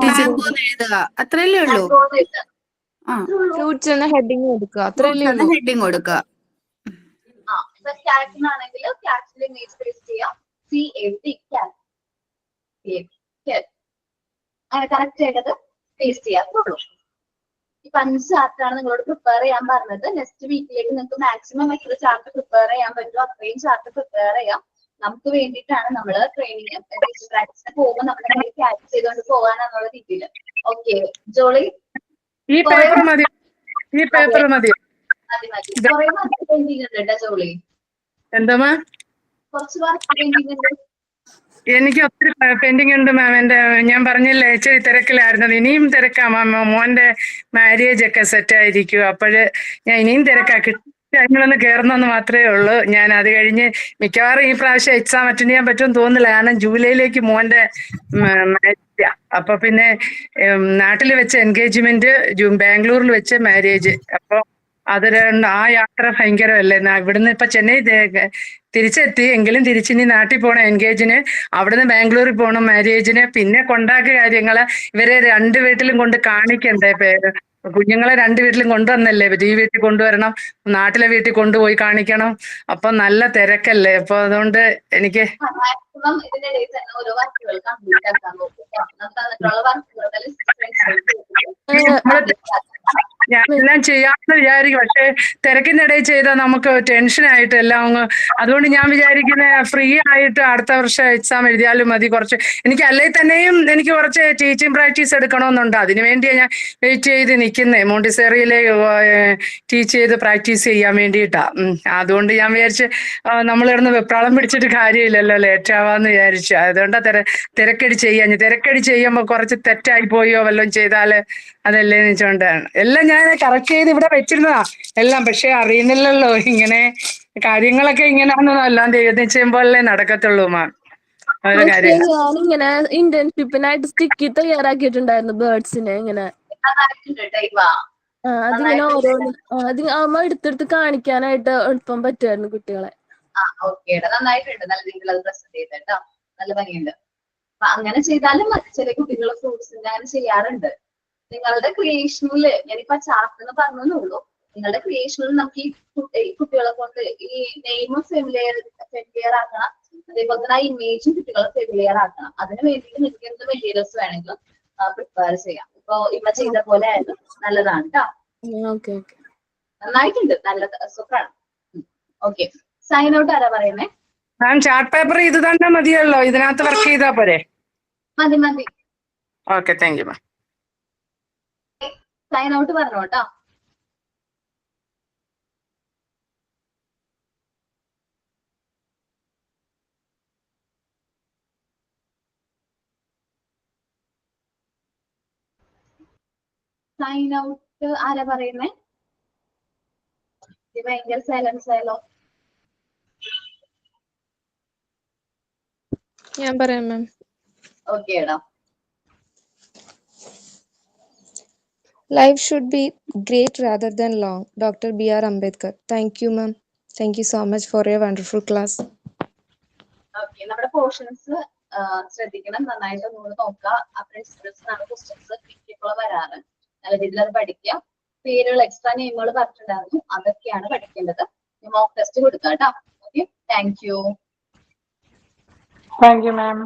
മാംഗോ എഴുതുക, അത്രയല്ലേ ഉള്ളൂ. ഫ്രൂട്ട്സ് എന്ന ഹെഡിങ് കൊടുക്കുക, അത്രയല്ലേ ഉള്ളൂ. ഹെഡിങ് കൊടുക്കുക. ക്യാറ്റിനാണെങ്കിൽ ക്യാറ്റിന്റെ ഇമേജ് പേസ്റ്റ് ചെയ്യാം. അങ്ങനെ കറക്റ്റ് ആയിട്ട് പേസ്റ്റ് ചെയ്യാത്തുള്ളൂ. ഈ 5 ചാർട്ടാണ് നിങ്ങളോട് പ്രിപ്പയർ ചെയ്യാൻ പറഞ്ഞത്. നെക്സ്റ്റ് വീക്കിലേക്ക് നിങ്ങൾക്ക് മാക്സിമം എത്ര ചാർട്ട് പ്രിപ്പയർ ചെയ്യാൻ പറ്റുമോ അത്രയും ചാർട്ട് പ്രിപ്പയർ ചെയ്യാം. നമുക്ക് വേണ്ടിയിട്ടാണ് നമ്മൾ ട്രെയിനിങ് പ്രാക്ടീസിന് പോകുമ്പോൾ നമ്മുടെ കയ്യിൽ ക്യാരി ചെയ്തുകൊണ്ട് പോകാനെന്നുള്ള രീതിയിൽ ഓക്കെ ജോളി ഈ പേപ്പർ മതി, ഈ പേപ്പർ മതി. മതി മതി. കുറെ വർക്ക് പെയിന്റിംഗ് ഉണ്ട് കേട്ടോ ജോളി, എന്താ കുറച്ച് വർക്ക് പെയിന്റിംഗ് ഉണ്ട്. എനിക്ക് ഒത്തിരി പെൻഡിങ് ഉണ്ട് മാം. ഞാൻ പറഞ്ഞില്ലേ ഇച്ചിരി തിരക്കിലായിരുന്നത്. ഇനിയും തിരക്കാം മാം. മോന്റെ മാരേജ് ഒക്കെ സെറ്റ് ആയിരിക്കും. അപ്പോഴ് ഞാൻ ഇനിയും തിരക്കാക്കി കാര്യങ്ങളൊന്ന് കയറണമെന്ന് മാത്രമേ ഉള്ളൂ. ഞാൻ അത് കഴിഞ്ഞ് മിക്കവാറും ഈ പ്രാവശ്യം എക്സാം അറ്റൻഡ് ചെയ്യാൻ പറ്റുമെന്ന് തോന്നുന്നില്ല. കാരണം ജൂലൈയിലേക്ക് മോന്റെ മാരേജ്. അപ്പൊ പിന്നെ നാട്ടിൽ വെച്ച് എൻഗേജ്മെന്റ്, ബാംഗ്ലൂരിൽ വെച്ച് മാരേജ്. അപ്പൊ അത് ആ യാത്ര ഭയങ്കരമല്ലേ. ഇവിടുന്ന് ഇപ്പൊ ചെന്നൈ തിരിച്ചെത്തി, എങ്കിലും തിരിച്ചിനി നാട്ടിൽ പോണം എൻഗേജിന്, അവിടുന്ന് ബാംഗ്ലൂരിൽ പോകണം മാരേജിന്, പിന്നെ കൊണ്ടാക്ക് കാര്യങ്ങള്. ഇവരെ രണ്ട് വീട്ടിലും കൊണ്ട് കാണിക്കണ്ടേ. കുഞ്ഞുങ്ങളെ രണ്ട് വീട്ടിലും കൊണ്ടുവന്നല്ലേ, ഈ വീട്ടിൽ കൊണ്ടുവരണം, നാട്ടിലെ വീട്ടിൽ കൊണ്ടുപോയി കാണിക്കണം. അപ്പൊ നല്ല തിരക്കല്ലേ. അപ്പൊ അതുകൊണ്ട് എനിക്ക് മാക്സിമം ഇതിന്റെ ഇടയിൽ തന്നെ ഓരോ വർക്കുകൾ കംപ്ലീറ്റ് ആക്കാൻ നോക്കും. നമുക്ക് തന്നിട്ടുള്ള വർക്കുകൾ ഞാൻ എല്ലാം ചെയ്യാമെന്ന് വിചാരിക്കും. പക്ഷെ തിരക്കിനിടയിൽ ചെയ്താൽ നമുക്ക് ടെൻഷനായിട്ട് എല്ലാം അങ്ങ്. അതുകൊണ്ട് ഞാൻ വിചാരിക്കുന്നത് ഫ്രീ ആയിട്ട് അടുത്ത വർഷം എക്സാം എഴുതിയാലും മതി. കുറച്ച് എനിക്ക് അല്ലെങ്കിൽ തന്നെയും എനിക്ക് കുറച്ച് ടീച്ചിങ് പ്രാക്ടീസ് എടുക്കണമെന്നുണ്ട്. അതിനു വേണ്ടിയാണ് ഞാൻ വെയിറ്റ് ചെയ്ത് നിൽക്കുന്നത്. മോണ്ടിസേറിയിലെ ടീച്ച് ചെയ്ത് പ്രാക്ടീസ് ചെയ്യാൻ വേണ്ടിയിട്ടാ. അതുകൊണ്ട് ഞാൻ വിചാരിച്ച് നമ്മളിവിടുന്ന് വെപ്രാളം പിടിച്ചിട്ട് കാര്യമില്ലല്ലോ, ലേറ്റ് ആവാന്ന് വിചാരിച്ചു. അതുകൊണ്ടാ തിരക്കടി ചെയ്യാൻ. തിരക്കടി ചെയ്യുമ്പോൾ കുറച്ച് തെറ്റായി പോയോ വല്ലതും ചെയ്താല് അതല്ലേ വെച്ചോണ്ടാണ്. എല്ലാം ഞാൻ കറക്റ്റ് ചെയ്ത് ഇവിടെ വെച്ചിരുന്നതാ എല്ലാം. പക്ഷെ അറിയുന്നില്ലല്ലോ ഇങ്ങനെ കാര്യങ്ങളൊക്കെ ഇങ്ങനെയാണെന്നോ. എല്ലാം ദൈവം ചെയ്യുമ്പോഴല്ലേ നടക്കത്തുള്ളൂ മാം ഓരോ കാര്യം. ഞാനിങ്ങനെ ഇന്റേൺഷിപ്പിനായിട്ട് സ്റ്റിക്കി തയ്യാറാക്കിയിട്ടുണ്ടായിരുന്നു ബേർഡ്സിനെ. ഇങ്ങനെ അതിങ്ങനെ ഓരോന്ന് അത് അമ്മ എടുത്തെടുത്ത് കാണിക്കാനായിട്ട് എളുപ്പം പറ്റുമായിരുന്നു കുട്ടികളെ. ഓക്കെ, നന്നായിട്ടുണ്ട്. നല്ല രീതിയിൽ അത് പ്രസന്റ് ചെയ്തേട്ടോ, നല്ല ഭംഗിയുണ്ട്. അപ്പൊ അങ്ങനെ ചെയ്താലും മതി. ചില കുട്ടികൾ ഫ്രൂട്ട്സിന്റെ അങ്ങനെ ചെയ്യാറുണ്ട്. നിങ്ങളുടെ ക്രിയേഷനിൽ ഞാനിപ്പോ ചാർട്ട് എന്ന് പറഞ്ഞുള്ളൂ. നിങ്ങളുടെ ക്രിയേഷനിൽ നമുക്ക് ഈ കുട്ടികളെ കൊണ്ട് ഈ നെയിമും ഫെമിലിയർ ആക്കണം. അതേപോലെ തന്നെ ആ ഇമേജും കുട്ടികളെ ഫെമിലിയർ ആക്കണം. അതിന് വേണ്ടിയിട്ട് നിങ്ങൾക്ക് എന്ത് മെറ്റീരിയൽസ് വേണമെങ്കിലും പ്രിപ്പയർ ചെയ്യാം. ഇപ്പൊ ഇമ്മ ചെയ്ത പോലെ ആയാലും നല്ലതാണ് കേട്ടോ. നന്നായിട്ടുണ്ട്, നല്ല സൂപ്പറാണ്. ഓക്കെ, സൈൻ ഔട്ട് ആരാ പറയുന്നേ? മാം ചാർട്ട് പേപ്പർ ഇത് തന്നെ മതിയല്ലോ, ഇതിനകത്ത് വർക്ക് ചെയ്താ പോരെ? മതി മതി. Okay, thank you ma'am. Sign out പറഞ്ഞു കേട്ടോ. സൈൻ ഔട്ട് ആരാ പറയുന്നേ? ഇത് ഭയങ്കര സൈലൻസ് ആയല്ലോ. ഞാൻ പറയാം മാം. ഓക്കെ എടാ. Life should be great rather than long. Dr. B.R. Ambedkar. Thank you, ma'am. Thank you so much for your wonderful class. Okay, നമ്മുടെ പോർഷൻസ് ശ്രദ്ധിക്കണം, നന്നായിട്ട് ഒന്നുകൂടെ നോക്കുക. ആ പ്രിൻസിപ്പിൾസ് ആണ് ക്വസ്റ്റ്യൻസ് ഇപ്പോൾ വരാറ്. നല്ല രീതിയിൽ അത് പഠിക്കുക. പേരുകൾ എക്സ്ട്രാ നെയിമുകൾ പറഞ്ഞിട്ടുണ്ടായിരുന്നു, അതൊക്കെയാണ് പഠിക്കേണ്ടത്. മോക്ക് ടെസ്റ്റ് കൊടുക്കാം കേട്ടോ. Okay, thank U. Thank you ma'am.